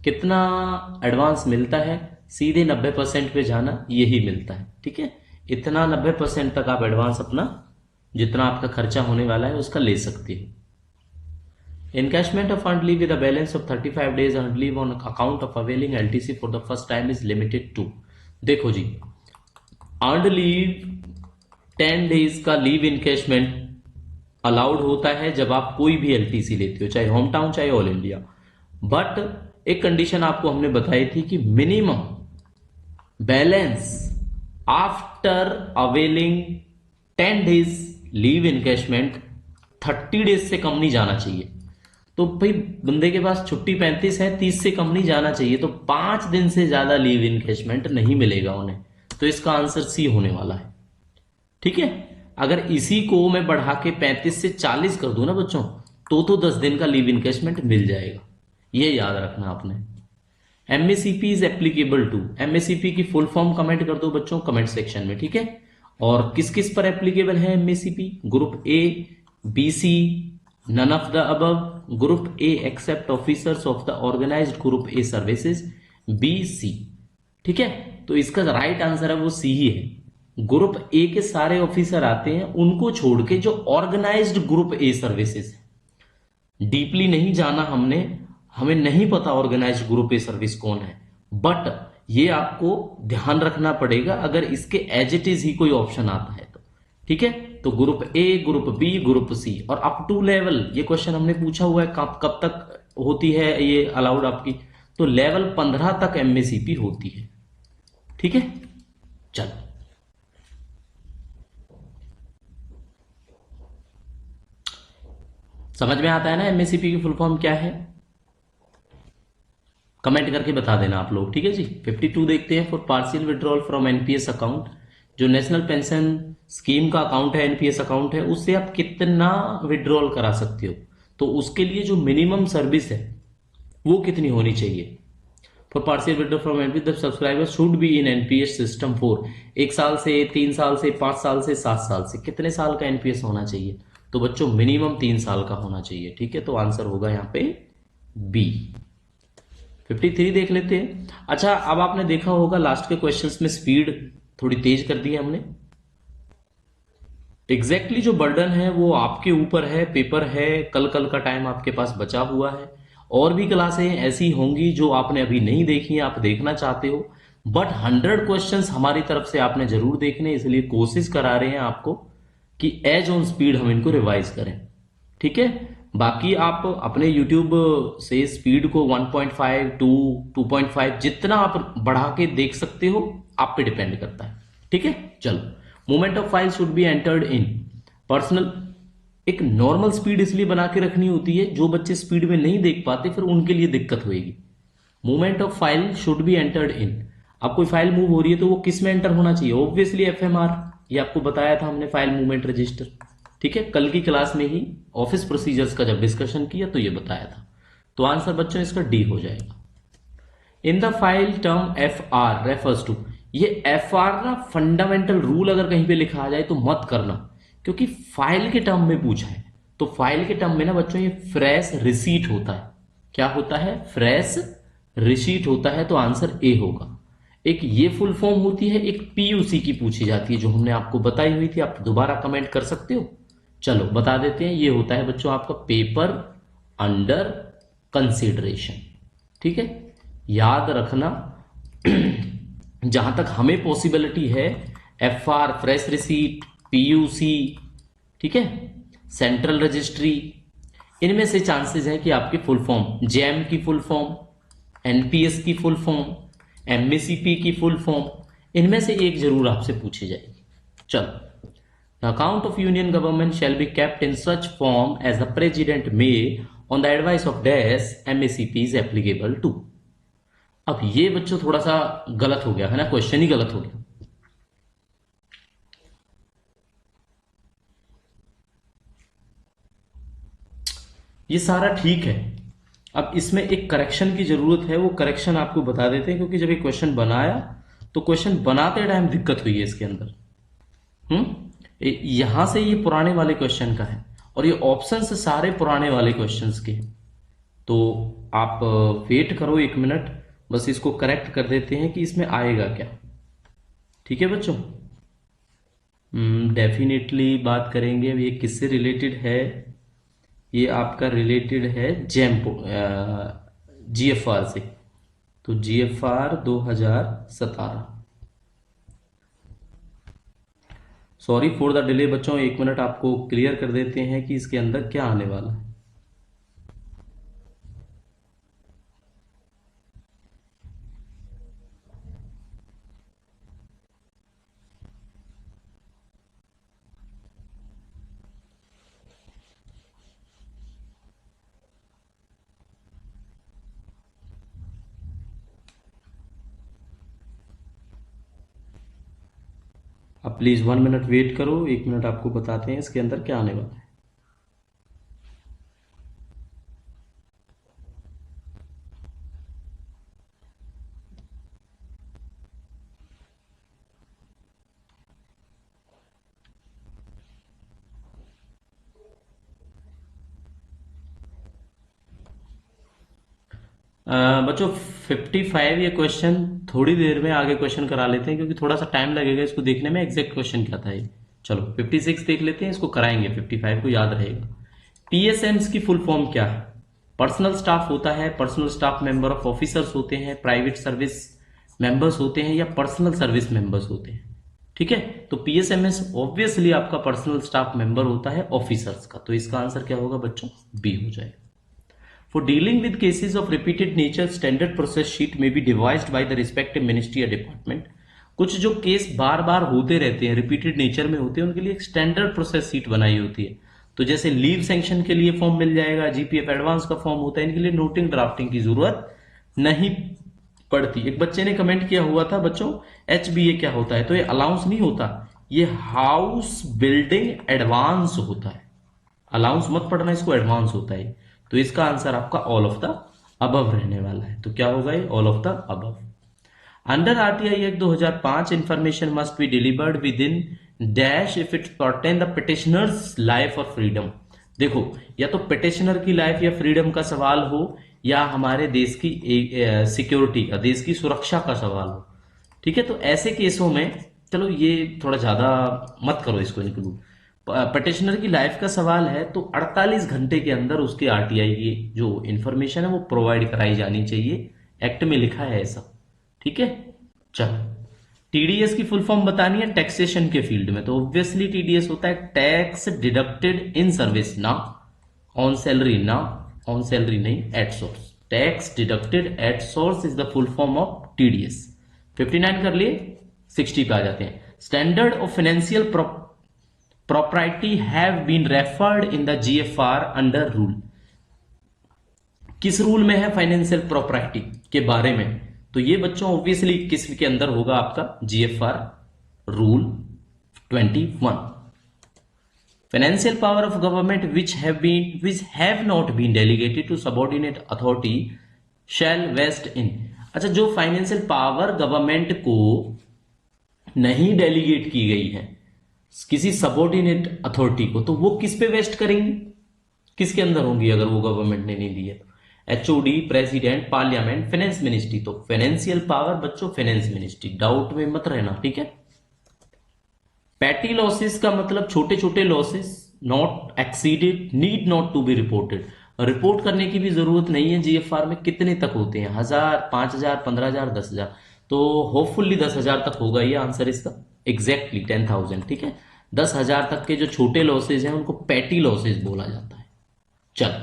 [SPEAKER 1] कितना एडवांस मिलता है, सीधे 90% पे जाना, यही मिलता है, ठीक है। इतना 90% तक आप एडवांस अपना जितना आपका खर्चा होने वाला है उसका ले सकते हो। Encashment of earned leave with a balance of 35 days earned leave on account of availing LTC for the first time is limited to। देखो जी, earned leave 10 डेज का लीव इनकैशमेंट अलाउड होता है जब आप कोई भी LTC लेते हो, चाहे होम टाउन चाहे ऑल इंडिया। बट एक कंडीशन आपको हमने बताई थी कि minimum balance after availing 10 days leave encashment 30 days से कम नहीं जाना चाहिए। तो भाई बंदे के पास छुट्टी 35 है, 30 से कम नहीं जाना चाहिए, तो 5 दिन से ज्यादा लीव इनकैशमेंट नहीं मिलेगा उन्हें। तो इसका आंसर सी होने वाला है, ठीक है। अगर इसी को मैं बढ़ा के 35 से 40 कर दूं ना बच्चों, तो 10 दिन का लीव इनकैशमेंट मिल जाएगा, ये याद रखना आपने। MACP is applicable to, MACP की फुल फॉर्म कमेंट कर दो बच्चों कमेंट सेक्शन में, ठीक है। और किस किस पर एप्लीकेबल है MACP? Group A, BC, none of the above, group A except officers of the organised group A services, BC, ठीक है। तो इसका राइट आंसर है वो C ही है। ग्रुप A के सारे ऑफिसर आते हैं, उनको छोड़ के जो ऑर्गेनाइज्ड ग्रुप A सर्विसेज है। डीपली नहीं जाना हमने, हमें नहीं पता ऑर्गेनाइज्ड ग्रुप A सर्विस कौन है, बट ये आपको ध्यान रखना पड़ेगा अगर इसके एज इट इज ही कोई ऑप्शन आता है तो। ठीक है, तो group A, group B, group C और अप टू लेवल, ये क्वेश्चन हमने पूछा हुआ है कब तक होती है ये अलाउड आपकी, तो लेवल 15 तक एमएससीपी होती है। ठीक है, चलो समझ में आता है ना एमएससीपी की फुल फॉर्म क्या है? कमेंट करके बता देना आप लोग। ठीक है जी, 52 देखते हैं। For partial withdrawal from NPS account, जो नेशनल पेंशन स्कीम का अकाउंट है, एनपीएस अकाउंट है, उससे आप कितना विड्रॉल करा सकते हो, तो उसके लिए जो मिनिमम सर्विस है वो कितनी होनी चाहिए। For partial withdrawal from NPS the subscriber should be in NPS system for 1 साल से, 3 साल से, 5 साल से, 7 साल से, कितने साल का एनपीएस होना चाहिए? तो बच्चों मिनिमम 3 साल का होना चाहिए। ठीक है, तो आंसर होगा यहाँ पे बी। 53 देख लेते हैं। अच्छा, अब आपने देखा होगा लास्ट के क्वेश्चंस में स्पीड थोड़ी तेज कर दी है हमने। एग्जैक्टली जो बर्डन है वो आपके ऊपर है, पेपर है, कल का टाइम आपके पास बचा हुआ है, और भी क्लासें ऐसी होंगी जो आपने अभी नहीं देखी हैं, आप देखना चाहते हो, बट 100 क्वेश्चंस हमारी तरफ से आपने जरूर देखने, इसलिए कोशिश करा रहे हैं आपको कि एज ऑन स्पीड हम इनको रिवाइज करें। ठीक है, बाकी आप अपने YouTube से स्पीड को 1.5 टू 2.5 जितना आप बढ़ा के देख सकते हो, आप पे डिपेंड करता है। ठीक है, चलो। Movement of file should be entered in personal, एक नॉर्मल स्पीड इसलिए बना के रखनी होती है, जो बच्चे स्पीड में नहीं देख पाते फिर उनके लिए दिक्कत होगी। Movement of file should be entered in, अब कोई फाइल मूव हो रही है तो वो किस में एंटर होना चाहिए? ऑब्वियसली एफएमआर, ये आपको बताया था हमने, फाइल मूवमेंट रजिस्टर। ठीक है, कल की क्लास में ही ऑफिस प्रोसीजर्स का जब डिस्कशन किया तो ये बताया था। तो आंसर बच्चों इसका डी हो जाएगा। In the file term F R refers to, ये एफ आर ना फंडामेंटल रूल अगर कहीं पे लिखा आ जाए तो मत करना, क्योंकि फाइल के टर्म में पूछा है। तो फाइल के टर्म में ना बच्चों ये फ्रेश रिसीट होता है। क्या होता है? फ्रेश रिसीट होता है, तो आंसर ए होगा। एक ये फुल फॉर्म होती है, एक पीयूसी की पूछी जाती है जो हमने आपको बताई हुई थी, आप दोबारा कमेंट कर सकते हो। चलो बता देते हैं, ये होता है बच्चों आपका पेपर अंडर कंसिडरेशन। ठीक है, याद रखना जहां तक हमें पॉसिबिलिटी है, F R, fresh receipt, PUC, ठीक है, सेंट्रल रजिस्ट्री, इनमें से चांसेस है कि आपकी फुल फॉर्म, जैम की फुल फॉर्म, एनपीएस की फुल फॉर्म, एमएससीपी की फुल फॉर्म, इनमें से एक जरूर आपसे पूछी जाएगी। चलो, the account of union government shall be kept in such form as the president may on the advice of dash MACP is applicable to। अब ये बच्चों थोड़ा सा गलत हो गया है ना, क्वेश्चन ही गलत हो गया। ये सारा ठीक है, अब इसमें एक करेक्शन की जरूरत है, वो करेक्शन आपको बता देते हैं, क्योंकि जब ये क्वेश्चन बनाया तो क्वेश्चन बनाते टाइम दिक्कत हुई है इसके अंदर। यहां से ये पुराने वाले क्वेश्चन का है और ये ऑप्शंस सारे पुराने वाले क्वेश्चंस के, तो आप वेट करो 1 मिनट, बस इसको करेक्ट कर देते हैं कि इसमें आएगा क्या। ठीक है बच्चों, डेफिनेटली बात करेंगे। अब ये किससे रिलेटेड है? ये आपका रिलेटेड है जेम जीएफआर से, तो GFR 2017। Sorry for the delay बच्चों, 1 मिनट आपको क्लियर कर देते हैं कि इसके अंदर क्या आने वाला है। अब प्लीज 1 मिनट वेट करो, 1 मिनट आपको बताते हैं इसके अंदर क्या आने वाला है। बच्चों 55 ये क्वेश्चन थोड़ी देर में आगे क्वेश्चन करा लेते हैं, क्योंकि थोड़ा सा टाइम लगेगा इसको देखने में एग्जैक्ट क्वेश्चन क्या था ये। चलो 56 देख लेते हैं, इसको कराएंगे, 55 को याद रहेगा। पीएसएम्स की फुल फॉर्म क्या है? पर्सनल स्टाफ होता है, personal staff member of officers होते हैं, प्राइवेट सर्विस मेंबर्स होते हैं या पर्सनल सर्विस मेंबर्स होते हैं। ठीक है, तो पीएसएमएस ऑब्वियसली आपका पर्सनल स्टाफ मेंबर होता है ऑफिसर्स का, तो इसका आंसर क्या होगा बच्चों, बी हो जाएगा। For dealing with cases of repeated nature, standard process sheet may be devised by the respective ministry or department. कुछ जो केस बार बार होते रहते हैं, रिपीटेड नेचर में होते हैं, उनके लिए एक स्टैंडर्ड प्रोसेस शीट बनाई होती है। तो जैसे लीव सैंक्शन के लिए फॉर्म मिल जाएगा, जीपीएफ एडवांस का फॉर्म होता है, इनके लिए नोटिंग ड्राफ्टिंग की जरूरत नहीं पड़ती। एक बच्चे ने कमेंट किया हुआ था बच्चों, एचबीए क्या होता है, तो ये अलाउंस नहीं होता, ये हाउस बिल्डिंग एडवांस होता है। अलाउंस मत पढ़ना, इसको एडवांस होता है। तो इसका आंसर आपका ऑल ऑफ द अबव रहने वाला है। तो क्या होगा ये, all of the above. Under RTI act 2005 information must be delivered with in dash if it pertain the petitioners life और फ्रीडम। देखो, या तो पिटिशनर की लाइफ या फ्रीडम का सवाल हो, या हमारे देश की सिक्योरिटी का, देश की सुरक्षा का सवाल हो। ठीक है, तो ऐसे केसों में चलो ये थोड़ा ज्यादा मत करो इसको इंक्लूड। पटिशनर की लाइफ का सवाल है तो 48 घंटे के अंदर उसके आरटीआई की जो इंफॉर्मेशन है वो प्रोवाइड कराई जानी चाहिए, एक्ट में लिखा है ऐसा। ठीक है, चलो टीडीएस की फुल फॉर्म बतानी है टैक्सेशन के फील्ड में, तो ऑब्वियसली टीडीएस होता है टैक्स डिडक्टेड इन सर्विस, ना ऑन सैलरी, ना ऑन सैलरी नहीं, at source. Tax deducted at source is the full form of TDS. 59 कर लिए, 60 पे आ जाते हैं। Standard of financial propriety have been referred in the GFR under rule। किस rule में है फाइनेंशियल प्रॉपर्टी के बारे में, तो ये बच्चों ऑब्वियसली किस के अंदर होगा, आपका GFR rule 21। Financial power of government which have not been delegated to subordinate authority shall vest in। अच्छा, जो फाइनेंशियल पावर गवर्नमेंट को नहीं डेलीगेट की गई है किसी सबॉर्डिनेट अथॉरिटी को, तो वो किस पे वेस्ट करेंगी, किसके अंदर होंगी अगर वो गवर्नमेंट ने नहीं दी है तो, HOD, president, parliament, finance ministry. तो फाइनेंशियल पावर बच्चों फाइनेंस मिनिस्ट्री, डाउट में मत रहना। ठीक है, पैटी लॉसेस का मतलब छोटे छोटे losses not exceeded need not to be reported. Report करने की भी जरूरत नहीं है जीएफआर में। कितने तक होते हैं, 1000, 5000, 15000, 10000, तो होपफुली 10,000 तक होगा ये आंसर इसका, एग्जैक्टली 10,000। ठीक है, 10,000 तक के जो छोटे लॉसेज हैं उनको पैटी लॉसेज बोला जाता है। चल,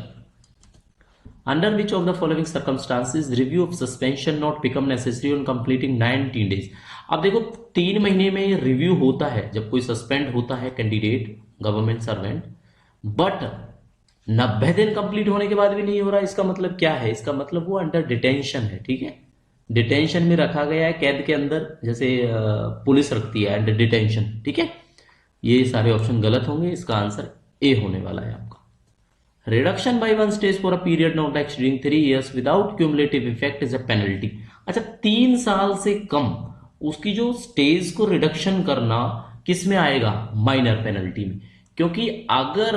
[SPEAKER 1] under which of the following circumstances review of suspension not become necessary on completing 19 days. अब देखो 3 महीने में ये रिव्यू होता है जब कोई सस्पेंड होता है कैंडिडेट, गवर्नमेंट सर्वेंट, बट 90 दिन कंप्लीट होने के बाद भी नहीं हो रहा। इसका मतलब क्या है, इसका मतलब वो अंडर डिटेंशन है। ठीक है, डिटेंशन में रखा गया है, कैद के अंदर, जैसे पुलिस रखती है अंडर डिटेंशन। ठीक है, ये सारे ऑप्शन गलत होंगे, इसका आंसर ए होने वाला है आपका। Reduction by 1 stage for a period not exceeding 3 years without cumulative effect is a penalty. अच्छा, 3 साल से कम उसकी जो स्टेज को रिडक्शन करना किस में आएगा, माइनर पेनल्टी में। क्योंकि अगर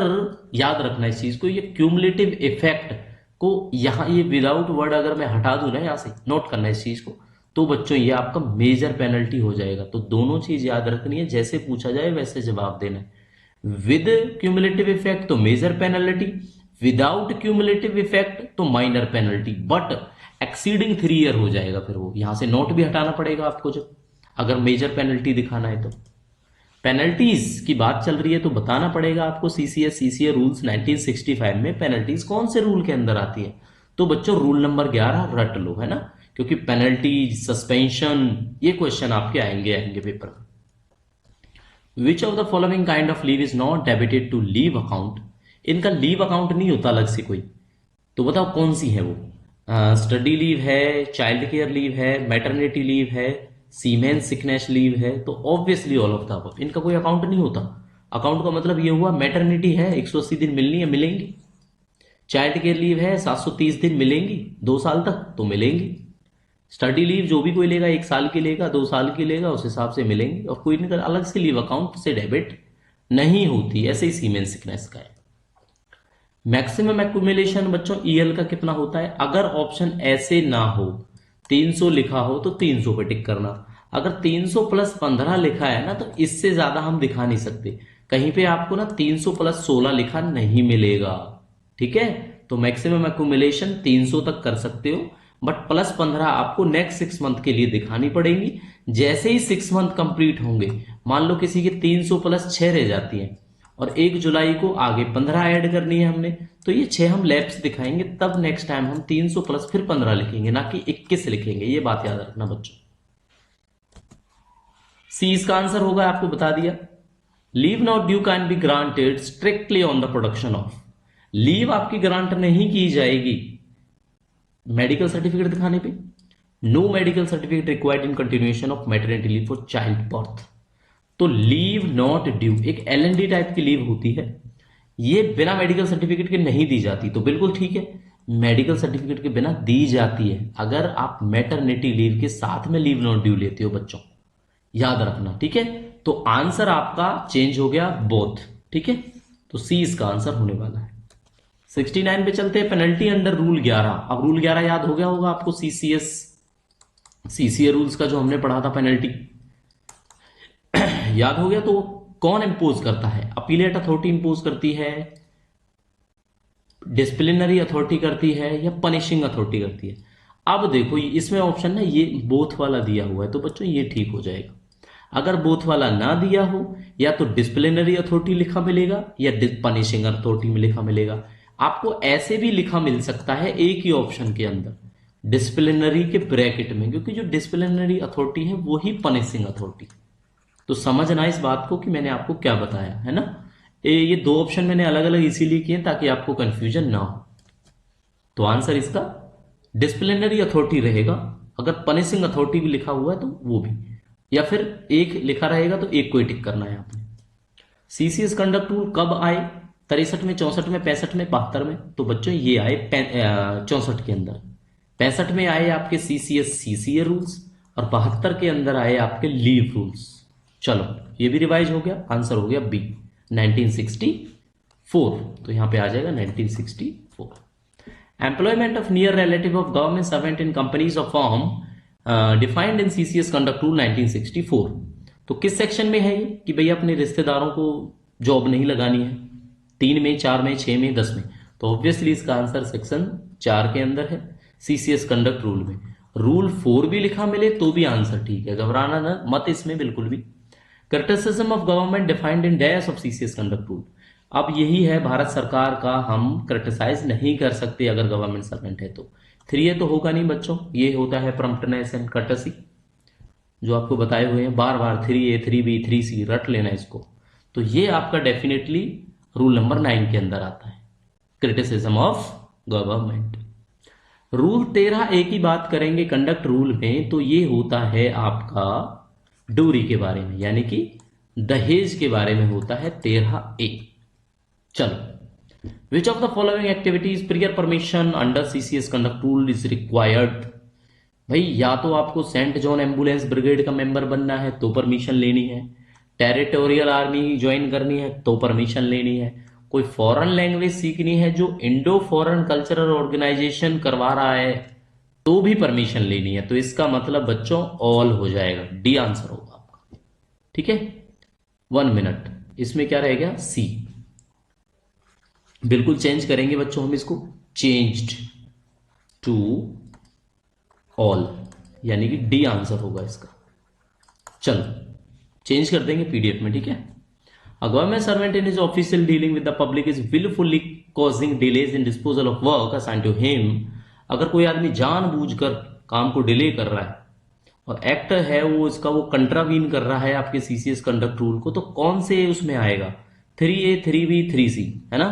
[SPEAKER 1] याद रखना इस चीज को, ये क्यूमुलेटिव इफेक्ट को यहां ये विदाउट वर्ड अगर मैं हटा दूं ना, यहां से नोट करना इस चीज को, तो बच्चों ये आपका मेजर पेनल्टी हो जाएगा। तो दोनों चीज याद रखनी है, जैसे पूछा जाए वैसे जवाब देना है। विद क्यूमुलेटिव इफेक्ट तो major penalty, without cumulative effect तो minor penalty, but exceeding 3 year हो जाएगा। फिर वो यहां से नोट भी हटाना पड़ेगा आपको जब अगर मेजर पेनल्टी दिखाना है तो। पेनल्टीज की बात चल रही है तो बताना पड़ेगा आपको, सीसीए रूल्स 1965 में पेनल्टीज कौन से रूल के अंदर आती है। तो बच्चों रूल नंबर 11 रट लो, है ना, क्योंकि पेनल्टी, सस्पेंशन, ये क्वेश्चन आपके आएंगे पेपर में। Which of the following kind of leave is not debited to leave account. इनका लीव अकाउंट नहीं होता अलग से कोई, तो बताओ कौन सी है वो। स्टडी लीव है, चाइल्ड केयर लीव है, मैटरनिटी लीव है, सीमेन सिकनेस लीव है, तो obviously all of the above. इनका कोई अकाउंट नहीं होता। अकाउंट का मतलब ये हुआ मैटरनिटी है 180 दिन मिलनी है, मिलेंगी। चाइल्ड केयर लीव है 730 दिन मिलेंगी 2 साल तक, तो मिलेंगी। स्टडी लीव जो भी कोई लेगा 1 साल की लेगा, 2 साल की लेगा, उस हिसाब से मिलेंगी। और कोई इनका अलग से लीव अकाउंट से डेबिट नहीं होती। ऐसे ही सीमेन सिकनेस का है। मैक्सिमम एक्यूमुलेशन बच्चों ईएल का कितना होता है, अगर ऑप्शन ऐसे ना हो, 300 लिखा हो तो 300 पे टिक करना। अगर 300 + 15 लिखा है ना, तो इससे ज्यादा हम दिखा नहीं सकते। कहीं पे आपको ना 300 + 16 लिखा नहीं मिलेगा। ठीक है, तो मैक्सिमम एक्यूमुलेशन 300 तक कर सकते हो, बट प्लस 15 आपको नेक्स्ट 6 मंथ के लिए दिखानी पड़ेगी। जैसे ही 6 मंथ कंप्लीट होंगे, मान लो किसी के 300 प्लस 6 रह जाती है और 1 जुलाई को आगे 15 ऐड करनी है हमने, तो ये 6 हम लैप्स दिखाएंगे, तब नेक्स्ट टाइम हम 300 प्लस फिर 15 लिखेंगे, ना कि 21 लिखेंगे। ये बात याद रखना बच्चों। सी इसका आंसर होगा, आपको बता दिया। Leave not due can be granted strictly on the production of. Leave आपकी ग्रांट नहीं की जाएगी मेडिकल सर्टिफिकेट दिखाने पे। No medical certificate required in continuation of maternity leave for child birth. तो लीव नॉट ड्यू एक एलएनडी टाइप की leave होती है, ये बिना मेडिकल सर्टिफिकेट के नहीं दी जाती, तो बिल्कुल ठीक है, मेडिकल सर्टिफिकेट के बिना दी जाती है अगर आप मैटरनिटी लीव के साथ में लीव नॉट ड्यू लेते हो बच्चों, याद रखना, ठीक है। तो आंसर आपका चेंज हो गया बोथ, ठीक है। तो सी इसका आंसर होने वाला है। 69 पे चलते हैं, पेनल्टी अंडर रूल 11। अब रूल 11 याद हो गया होगा आपको, सीसीए रूल्स का जो हमने पढ़ा था पेनल्टी, याद हो गया। तो कौन इंपोज करता है? अपीलेट अथॉरिटी इंपोज करती है, डिसिप्लिनरी अथॉरिटी करती है, या पनिशिंग अथॉरिटी करती है? अब देखो इसमें ऑप्शन ना ये बोथ वाला दिया हुआ है, तो बच्चों ये ठीक हो जाएगा। अगर बोथ वाला ना दिया हो, या तो डिसिप्लिनरी अथॉरिटी लिखा मिलेगा या पनिशिंग अथॉरिटी में लिखा मिलेगा। आपको ऐसे भी लिखा मिल सकता है एक ही ऑप्शन के अंदर, डिसिप्लिनरी के ब्रैकेट में, क्योंकि जो डिसिप्लिनरी अथॉरिटी है वो ही पनिशिंग अथॉरिटी। तो समझना इस बात को कि मैंने आपको क्या बताया है ना। ये दो ऑप्शन मैंने अलग अलग इसीलिए किए ताकि आपको कंफ्यूजन ना हो। तो आंसर इसका डिसिप्लिनरी अथॉरिटी रहेगा। अगर पनिशिंग अथॉरिटी भी लिखा हुआ है तो वो भी, या फिर एक लिखा रहेगा तो एक को ही टिक करना है आपने। सीसीएस कंडक्ट रूल कब आए? 63 में, 64 में, 65 में, 72 में? तो बच्चों ये आए 64 के अंदर। 65 में आए आपके सीसीएस सीसीए रूल्स, और 72 के अंदर आए आपके लीव रूल्स। चलो ये भी रिवाइज हो गया, आंसर हो गया बी 1964। तो यहां पे आ जाएगा 1964। Employment of near relative of government servant in companies of form defined in CCS conduct rule 1964। तो किस सेक्शन में है ये कि भैया अपने रिश्तेदारों को जॉब नहीं लगानी है? 3 में, 4 में, 6 में, 10 में? तो ऑब्वियसली इसका आंसर सेक्शन 4 के अंदर है, सीसीएस कंडक्ट रूल में। रूल 4 भी लिखा मिले तो भी आंसर ठीक है, घबराना ना मत इसमें बिल्कुल भी। Criticism of government defined in dash of CCS conduct rule. अब यही है भारत सरकार का, हम क्रिटिसाइज नहीं कर सकते अगर गवर्नमेंट सर्वेंट है तो। 3A तो होगा नहीं बच्चों, ये होता है प्रॉम्प्टनेस एंड कर्टसी, जो आपको बताए हुए हैं बार बार, 3A, 3B, 3C रट लेना इसको। तो ये आपका डेफिनेटली रूल नंबर 9 के अंदर आता है, criticism of government. Rule 13A की बात करेंगे कंडक्ट रूल में, तो ये होता है आपका डोरी के बारे में, यानी कि दहेज के बारे में होता है 13A। चलो, विच of the following activities prior permission under CCS conduct rule is required? भाई या तो आपको सेंट जॉन एम्बुलेंस ब्रिगेड का मेंबर बनना है तो परमिशन लेनी है, टेरिटोरियल आर्मी ज्वाइन करनी है तो परमिशन लेनी है, कोई फॉरेन लैंग्वेज सीखनी है जो इंडो फॉरेन कल्चरल ऑर्गेनाइजेशन करवा रहा है तो भी परमिशन लेनी है। तो इसका मतलब बच्चों ऑल हो जाएगा, डी आंसर होगा आपका, ठीक है। 1 मिनट, इसमें क्या रह गया? सी। बिल्कुल चेंज करेंगे बच्चों हम इसको, चेंज्ड टू ऑल, यानी कि डी आंसर होगा इसका। चलो चेंज कर देंगे पीडीएफ में, ठीक है। A government servant in his official dealing with the public is willfully causing delays in disposal of work assigned to him। अगर कोई आदमी जानबूझकर काम को डिले कर रहा है और एक्ट है वो इसका, वो कंट्रावीन कर रहा है आपके सीसीएस कंडक्ट रूल को, तो कौन से उसमें आएगा? 3A, 3B, 3C, है ना।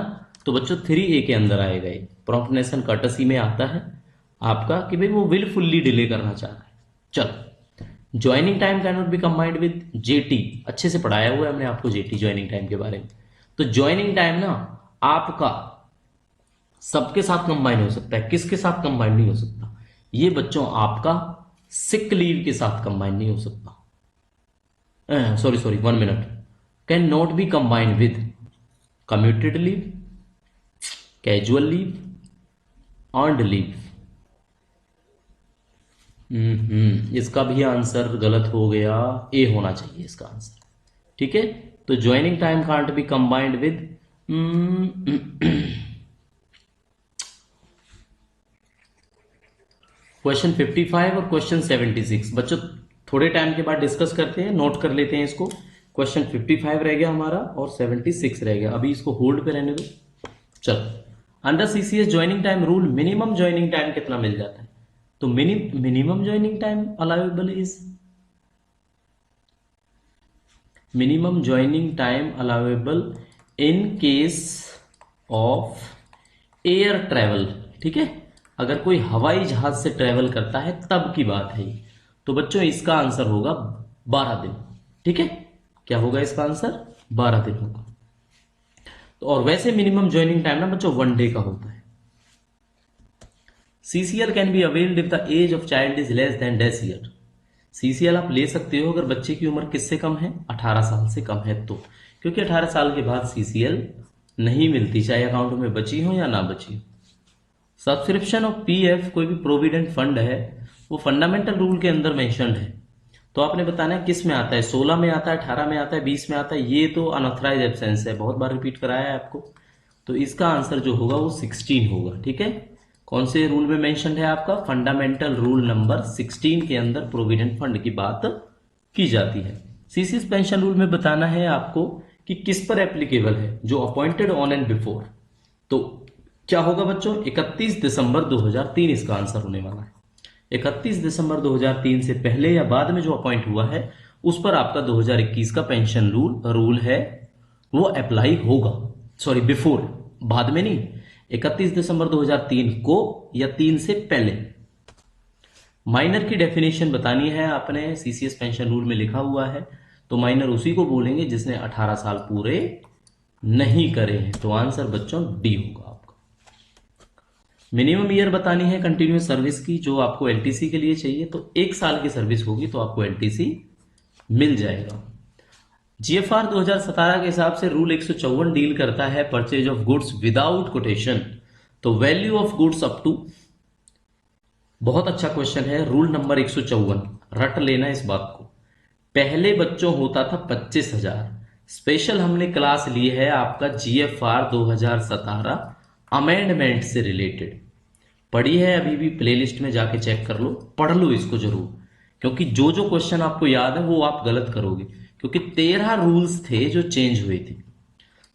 [SPEAKER 1] तो बच्चों 3A के अंदर आएगा ये, प्रॉम्प्टनेस एंड कर्टसी में आता है आपका कि भाई वो विलफुल्ली डिले करना चाह रहा है। चलो, joining time can not be combined with jetty. अच्छे से पढ़ाया हुआ है हमने आपको जेटी ज्वाइनिंग टाइम के बारे में। तो ज्वाइनिंग टाइम ना आपका सबके साथ कंबाइन हो सकता है, किसके साथ कंबाइन नहीं हो सकता? ये बच्चों आपका सिक लीव के साथ कंबाइन नहीं हो सकता। Sorry 1 minute, can not be combined with commuted leave, casual leave, earned leave. इसका भी आंसर गलत हो गया, ए होना चाहिए इसका आंसर, ठीक है। तो joining time can't be combined with question 55 और क्वेश्चन 76 बच्चों थोड़े टाइम के बाद डिस्कस करते हैं, नोट कर लेते हैं इसको। क्वेश्चन 55 रह गया हमारा और 76 रह गया, अभी इसको होल्ड पे रहने दो। चलो, under CCS joining time rule minimum joining time कितना मिल जाता है? तो minimum joining time allowable is minimum joining time allowable in case of air travel. ठीक है, अगर कोई हवाई जहाज से ट्रेवल करता है तब की बात है। तो बच्चों इसका आंसर होगा 12 दिन। ठीक है, क्या होगा इसका आंसर? 12 दिन होगा। तो और वैसे मिनिमम ज्वाइनिंग टाइम ना बच्चों 1 डे का होता है। CCL can be availed if the age of child is less than this year. CCL आप ले सकते हो अगर बच्चे की उम्र किससे कम है? 18 साल से कम है तो, क्योंकि 18 साल के बाद सीसीएल नहीं मिलती, चाहे अकाउंट में बची हो या ना बची हो। सब्सक्रिप्शन ऑफ पीएफ, कोई भी प्रोविडेंट फंड है, वो फंडामेंटल रूल के अंदर मेंशन्ड है। तो आपने बताना है किस में आता है, 16 में आता है, 18 में आता है, 20 में आता है। ये तो अनऑथराइज एब्सेंस है, बहुत बार रिपीट कराया है आपको। तो इसका आंसर जो होगा वो 16 होगा। ठीक है, कौन से रूल में मेंशन्ड है आपका? फंडामेंटल रूल नंबर 16 के अंदर प्रोविडेंट फंड की बात की जाती है। सीसीएस पेंशन रूल में बताना है आपको कि किस पर एप्लीकेबल है, जो अपॉइंटेड ऑन एंड बिफोर। तो क्या होगा बच्चों? 31 दिसंबर 2003 इसका आंसर होने वाला है। 31 दिसंबर 2003 से पहले या बाद में जो अपॉइंट हुआ है उस पर आपका 2021 का पेंशन रूल है वो अप्लाई होगा। सॉरी, बिफोर, बाद में नहीं। 31 दिसंबर 2003 को या 3 से पहले। माइनर की डेफिनेशन बतानी है आपने, सीसीएस पेंशन रूल में लिखा हुआ है। तो माइनर उसी को बोलेंगे जिसने 18 साल पूरे नहीं करे हैं। तो आंसर बच्चों डी होगा आपका। मिनिमम ईयर बतानी है कंटिन्यूस सर्विस की, जो आपको एलटीसी के लिए चाहिए। तो 1 साल की सर्विस होगी तो आपको एलटीसी मिल जाएगा। जीएफआर 2017 के हिसाब से रूल 154 डील करता है purchase of goods without quotation. तो value of goods up to, बहुत अच्छा क्वेश्चन है। रूल नंबर 154 रट लेना इस बात को। पहले बच्चों होता था 25,000। स्पेशल हमने क्लास ली है आपका जीएफआर 2017 अमेंडमेंट से रिलेटेड, पढ़ी है अभी भी, प्लेलिस्ट में जाके चेक कर लो, पढ़ लो इसको जरूर, क्योंकि जो जो क्वेश्चन आपको याद है वो आप गलत करोगे, क्योंकि 13 रूल्स थे जो चेंज हुए थे।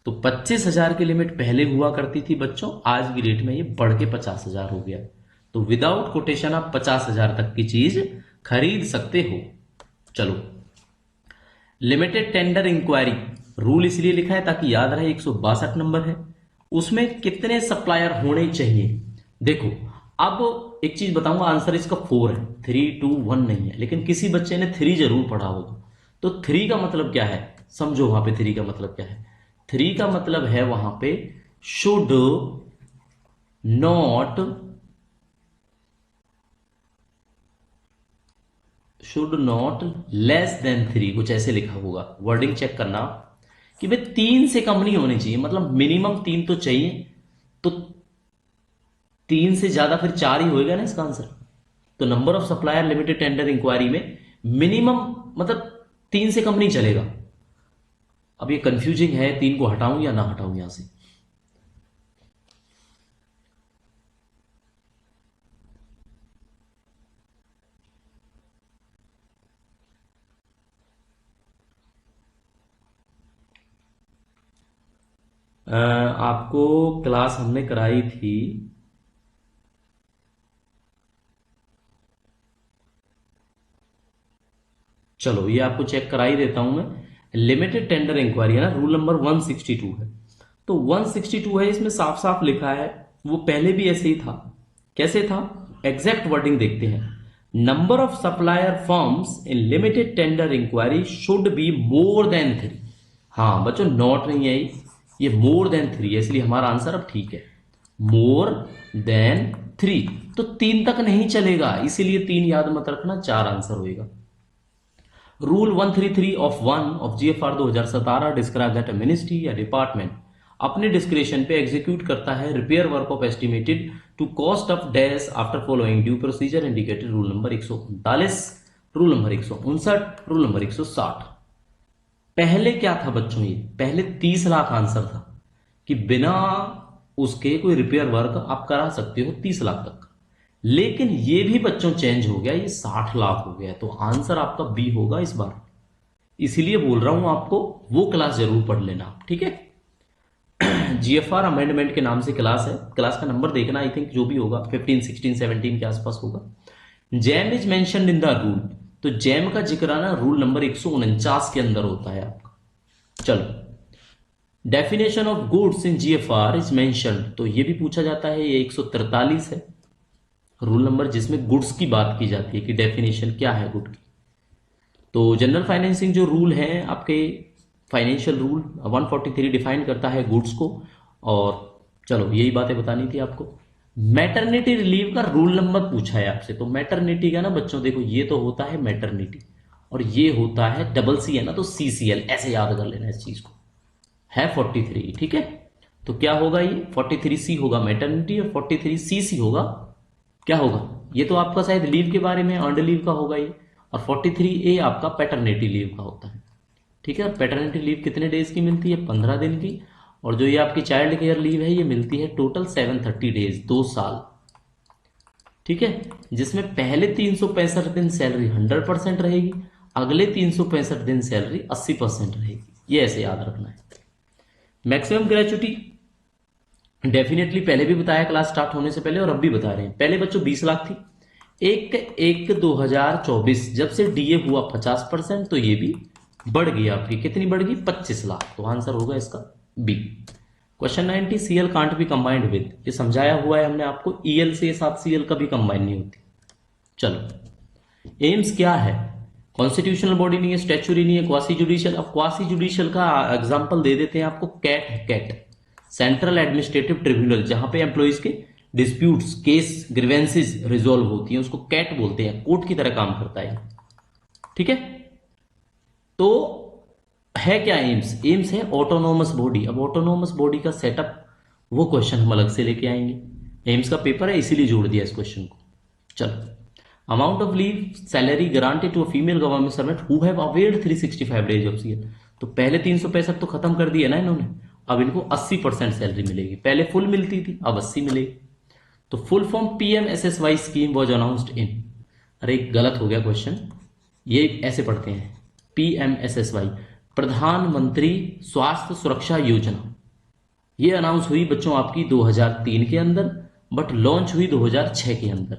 [SPEAKER 1] तो 25,000 की लिमिट पहले हुआ करती थी बच्चों, आज की डेट में ये बढ़ के 50,000 हो गया। तो विदाउट कोटेशन आप 50,000 तक की चीज खरीद सकते हो। चलो, लिमिटेड टेंडर इंक्वायरी रूल इसलिए लिखा है ताकि याद रहे, 162 नंबर है। उसमें कितने सप्लायर होने चाहिए? देखो, अब एक चीज बताऊंगा, आंसर इसका 4 है, 3, 2, 1 नहीं है। लेकिन किसी बच्चे ने 3 जरूर पढ़ा होगा। तो 3 का मतलब क्या है, समझो वहां पे 3 का मतलब क्या है। 3 का मतलब है वहां पे शुड नॉट लेस देन 3, कुछ ऐसे लिखा होगा। वर्डिंग चेक करना कि भाई 3 से कम नहीं होनी चाहिए, मतलब मिनिमम 3 तो चाहिए। तो 3 से ज्यादा फिर 4 ही होएगा ना इसका आंसर। तो number of supplier limited tender inquiry में मिनिमम मतलब 3 से कम नहीं चलेगा। अब ये कंफ्यूजिंग है, 3 को हटाऊं या ना हटाऊं यहां से? आपको क्लास हमने कराई थी, चलो ये आपको चेक करा ही देता हूं मैं। लिमिटेड टेंडर इंक्वायरी है ना, रूल नंबर 162 है। तो 162 है, इसमें साफ साफ लिखा है, वो पहले भी ऐसे ही था। कैसे था? एग्जैक्ट वर्डिंग देखते हैं। Number of supplier firms in limited tender inquiry should be more than 3। हाँ बच्चों, नॉट नहीं है ये मोर देन 3 है, इसलिए हमारा आंसर अब ठीक है, मोर देन 3। तो 3 तक नहीं चलेगा, इसीलिए 3 याद मत रखना, 4 आंसर होएगा। Rule 133 of 1 of GFR 2017 describe that ministry या डिपार्टमेंट अपने डिस्क्रिप्शन पे एग्जीक्यूट करता है repair work of estimated to cost of dash after following due procedure indicated. Rule number 139, rule number 159, rule number 160। पहले क्या था बच्चों? ये पहले 30 लाख आंसर था कि बिना उसके कोई रिपेयर वर्क आप करा सकते हो 30 लाख तक। लेकिन ये भी बच्चों चेंज हो गया, ये 60 लाख हो गया। तो आंसर आपका बी होगा इस बार। इसीलिए बोल रहा हूं आपको वो क्लास जरूर पढ़ लेना आप, ठीक है। जीएफआर अमेंडमेंट के नाम से क्लास है, क्लास का नंबर देखना, आई थिंक जो भी होगा 15, 16, 17 के आसपास होगा। Jam is mentioned in the rule, तो जैम का जिक्र आना रूल नंबर 149 के अंदर होता है आपका। चलो, definition of goods in GFR is mentioned, तो ये भी पूछा जाता है, ये 143 है रूल नंबर, जिसमें गुड्स की बात की जाती है कि डेफिनेशन क्या है गुड की। तो जनरल फाइनेंसिंग जो रूल है आपके, फाइनेंशियल रूल 143 डिफाइन करता है गुड्स को। और चलो यही बातें बतानी थी आपको। मैटरनिटी रिलीव का रूल नंबर पूछा है आपसे, तो मैटरनिटी का ना बच्चों देखो, ये तो होता है मैटरनिटी और ये होता है डबल सी है ना, तो CCL, ऐसे याद कर लेना इस चीज को, है 43, ठीक है। तो क्या होगा, ये 43C होगा मैटरनिटी और 43CC होगा, क्या होगा, ये तो आपका शायद लीव के बारे में, अर्नड लीव का होगा ये, और 43A आपका पैटर्निटी लीव का होता है, ठीक है। पैटर्निटी लीव कितने डेज की मिलती है, 15 दिन की। और जो ये आपकी चाइल्ड केयर लीव है, ये मिलती है टोटल 730 डेज, 2 साल, ठीक है। जिसमें पहले 365 दिन सैलरी 100% रहेगी, अगले 365 दिन सैलरी 80% रहेगी, ये ऐसे याद रखना है। मैक्सिमम ग्रेचुटी डेफिनेटली पहले भी बताया क्लास स्टार्ट होने से पहले, और अब भी बता रहे हैं। पहले बच्चों 20 लाख थी, 1/1/2024 जब से डीए हुआ 50%, तो ये भी बढ़ गई आपकी, कितनी बढ़ गई, 25 लाख। तो आंसर होगा इसका B. Question 90, CL can't be combined with, ये समझाया हुआ है हमने आपको, ईएल से साथ सीएल कभी कंबाइन नहीं होती। चलो, एम्स क्या है, कॉन्स्टिट्यूशनल बॉडी नहीं है, स्टैच्यूरी नहीं है, क्वासी जुडिशियल। अब क्वासी जुडिशियल का एग्जांपल दे देते हैं आपको, कैट है, कैट सेंट्रल एडमिनिस्ट्रेटिव ट्रिब्यूनल, जहां पे एम्प्लॉइज के डिस्प्यूट्स, केस, ग्रीवेंसेस रिजॉल्व होती हैं, उसको कैट बोलते हैं, कोर्ट की तरह काम करता है, ठीक है। तो है क्या एम्स, एम्स है ऑटोनोमस बॉडी। अब ऑटोनोमस बॉडी का सेटअप, वो क्वेश्चन हम अलग से लेके आएंगे, एम्स का पेपर है इसीलिए जोड़ दिया इस क्वेश्चन को। चलो, amount of leave salary granted to a female government servant who have availed 365 days of CL, तो पहले 365 तो खत्म कर दिया ना इन्होंने, अब इनको 80% सैलरी मिलेगी, पहले फुल मिलती थी अब 80 मिलेगी। तो full form PMSSY scheme was announced in, अरे गलत हो गया क्वेश्चन, ये ऐसे पढ़ते हैं, PMSSY प्रधानमंत्री स्वास्थ्य सुरक्षा योजना, ये अनाउंस हुई बच्चों आपकी 2003 के अंदर, बट लॉन्च हुई 2006 के अंदर,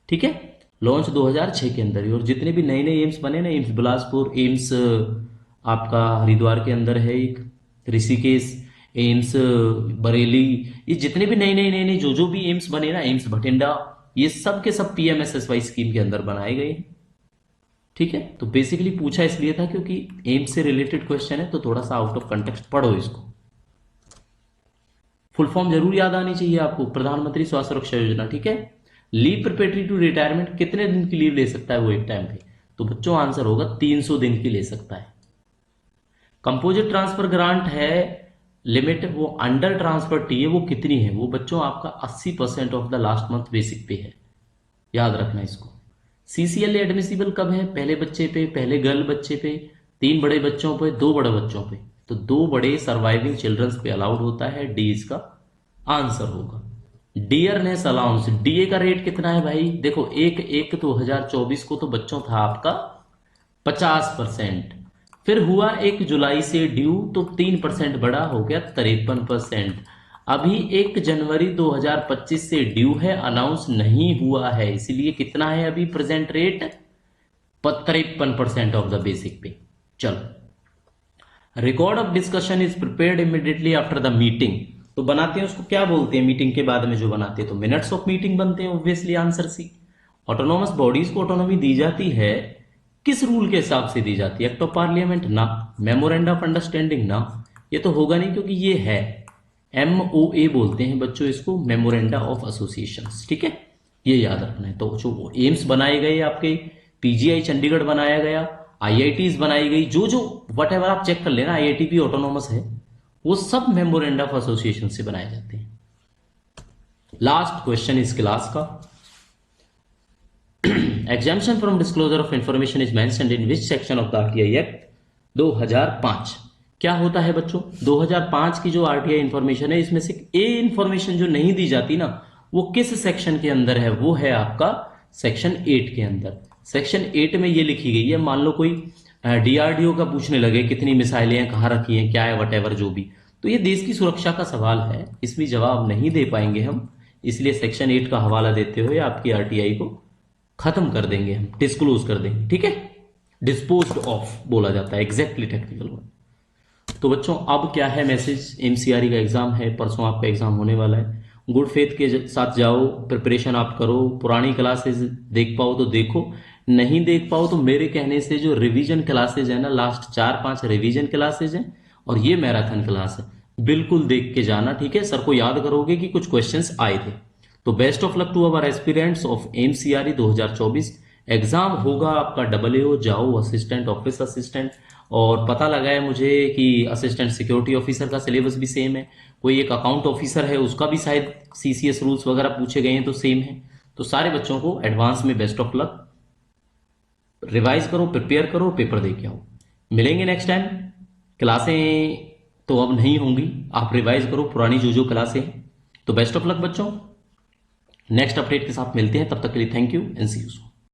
[SPEAKER 1] ठीक है, लॉन्च 2006 के अंदर ही। और जितने भी नए नए एम्स बने ना, एम्स बिलासपुर, एम्स आपका हरिद्वार के अंदर है एक, ऋषिकेश, एम्स बरेली, ये जितने भी नए नए नए नए जो भी एम्स बने ना, एम्स भटिंडा, ये सब के सब PMSSY स्कीम के अंदर बनाए गए हैं, ठीक है। तो बेसिकली पूछा इसलिए था क्योंकि एम्स से रिलेटेड क्वेश्चन है, तो थोड़ा सा आउट ऑफ कंटेक्स्ट पढ़ो इसको। फुल फॉर्म जरूर याद आनी चाहिए आपको, प्रधानमंत्री स्वास्थ्य सुरक्षा योजना, ठीक है। लीव प्रिपेटरी टू रिटायरमेंट, कितने दिन की लीव ले सकता है वो एक टाइम पे, तो बच्चों आंसर होगा 300 दिन की ले सकता है। कंपोजिट ट्रांसफर ग्रांट है लिमिट, वो अंडर ट्रांसफर टी है, वो कितनी है, वो बच्चों आपका 80% of the last month basic पे है, याद रखना इसको। CCL एडमिसिबल कब है, पहले बच्चे पे, पहले गर्ल बच्चे पे, 3 बड़े बच्चों पे, 2 बड़े बच्चों पे, तो 2 बड़े सर्वाइविंग चिल्ड्रंस पे अलाउड होता है, डी इसका आंसर होगा। डियरनेस अलाउंस, डीए का रेट कितना है भाई, देखो 1/1/2024 को तो बच्चों था आपका 50%, फिर हुआ 1 जुलाई से ड्यू, तो 3% बढ़ा, हो गया 53%। अभी 1 जनवरी 2025 से ड्यू है, अनाउंस नहीं हुआ है, इसलिए कितना है अभी present rate, 53% of the basic पे। चलो, record of discussion is prepared immediately after the meeting, तो बनाते हैं उसको क्या बोलते हैं, मीटिंग के बाद में जो बनाते हैं, तो मिनट्स ऑफ मीटिंग बनते हैं, obviously answer C. Autonomous bodies को ऑटोनॉमी दी जाती है, किस रूल के हिसाब से दी जाती है, एक्ट ऑफ पार्लियामेंट ना, मेमोरेंडम ऑफ अंडरस्टैंडिंग ना, ये तो होगा नहीं क्योंकि ये है MOA बोलते हैं बच्चों इसको, मेमोरेंडा ऑफ एसोसिएशंस, ठीक है, ये याद रखना है। तो जो एम्स बनाए गए आपके, PGI चंडीगढ़ बनाया गया, IITs बनाई गई, जो जो वट एवर आप चेक कर लेना, IIT भी ऑटोनोमस है, वो सब मेमोरेंडा ऑफ एसोसिएशन से बनाए जाते हैं। लास्ट क्वेश्चन इस क्लास का, exemption from disclosure of information is mentioned in which section of the RTI act 2005। क्या होता है बच्चों, 2005 की जो RTI इंफॉर्मेशन है, इसमें से ए इंफॉर्मेशन जो नहीं दी जाती ना, वो किस सेक्शन के अंदर है, वो है आपका सेक्शन 8 के अंदर। सेक्शन 8 में ये लिखी गई है, मान लो कोई डीआरडीओ का पूछने लगे कितनी मिसाइलें हैं, कहाँ रखी हैं, क्या है, वट जो भी, तो ये देश की सुरक्षा का सवाल है, इसमें जवाब नहीं दे पाएंगे हम, इसलिए सेक्शन 8 का हवाला देते हुए आपकी आरटीआई को खत्म कर देंगे, हम डिस्क्लोज कर देंगे, ठीक है। डिस्पोज्ड ऑफ बोला जाता है, एग्जैक्टली टेक्निकल वर्ड। तो बच्चों अब क्या है मैसेज, एमसीआरई का एग्जाम है, परसों आपका एग्जाम होने वाला है, गुड फेथ के साथ जाओ, प्रिपरेशन आप करो, पुरानी क्लासेस देख पाओ तो देखो, नहीं देख पाओ तो मेरे कहने से जो रिवीजन क्लासेज है ना, लास्ट 4-5 रिवीजन क्लासेज हैं और ये मैराथन क्लास है, बिल्कुल देख के जाना, ठीक है। सर को याद करोगे कि कुछ क्वेश्चंस आए थे। तो best of luck to our aspirants of MCRE 2024। Exam होगा आपका AAO, जाओ असिस्टेंट, ऑफिस असिस्टेंट, और पता लगा है मुझे कि असिस्टेंट सिक्योरिटी ऑफिसर का सिलेबस भी सेम है, कोई एक अकाउंट ऑफिसर है उसका भी शायद सीसीएस रूल्स वगैरह पूछे गए हैं तो सेम है। तो सारे बच्चों को एडवांस में बेस्ट ऑफ लक, रिवाइज करो, प्रिपेयर करो, पेपर दे के आओ। मिलेंगे नेक्स्ट टाइम। क्लासें तो अब नहीं होंगी, आप रिवाइज करो पुरानी जो क्लासें हैं। तो बेस्ट ऑफ लक बच्चों, नेक्स्ट अपडेट के साथ मिलते हैं, तब तक के लिए thank you and see you.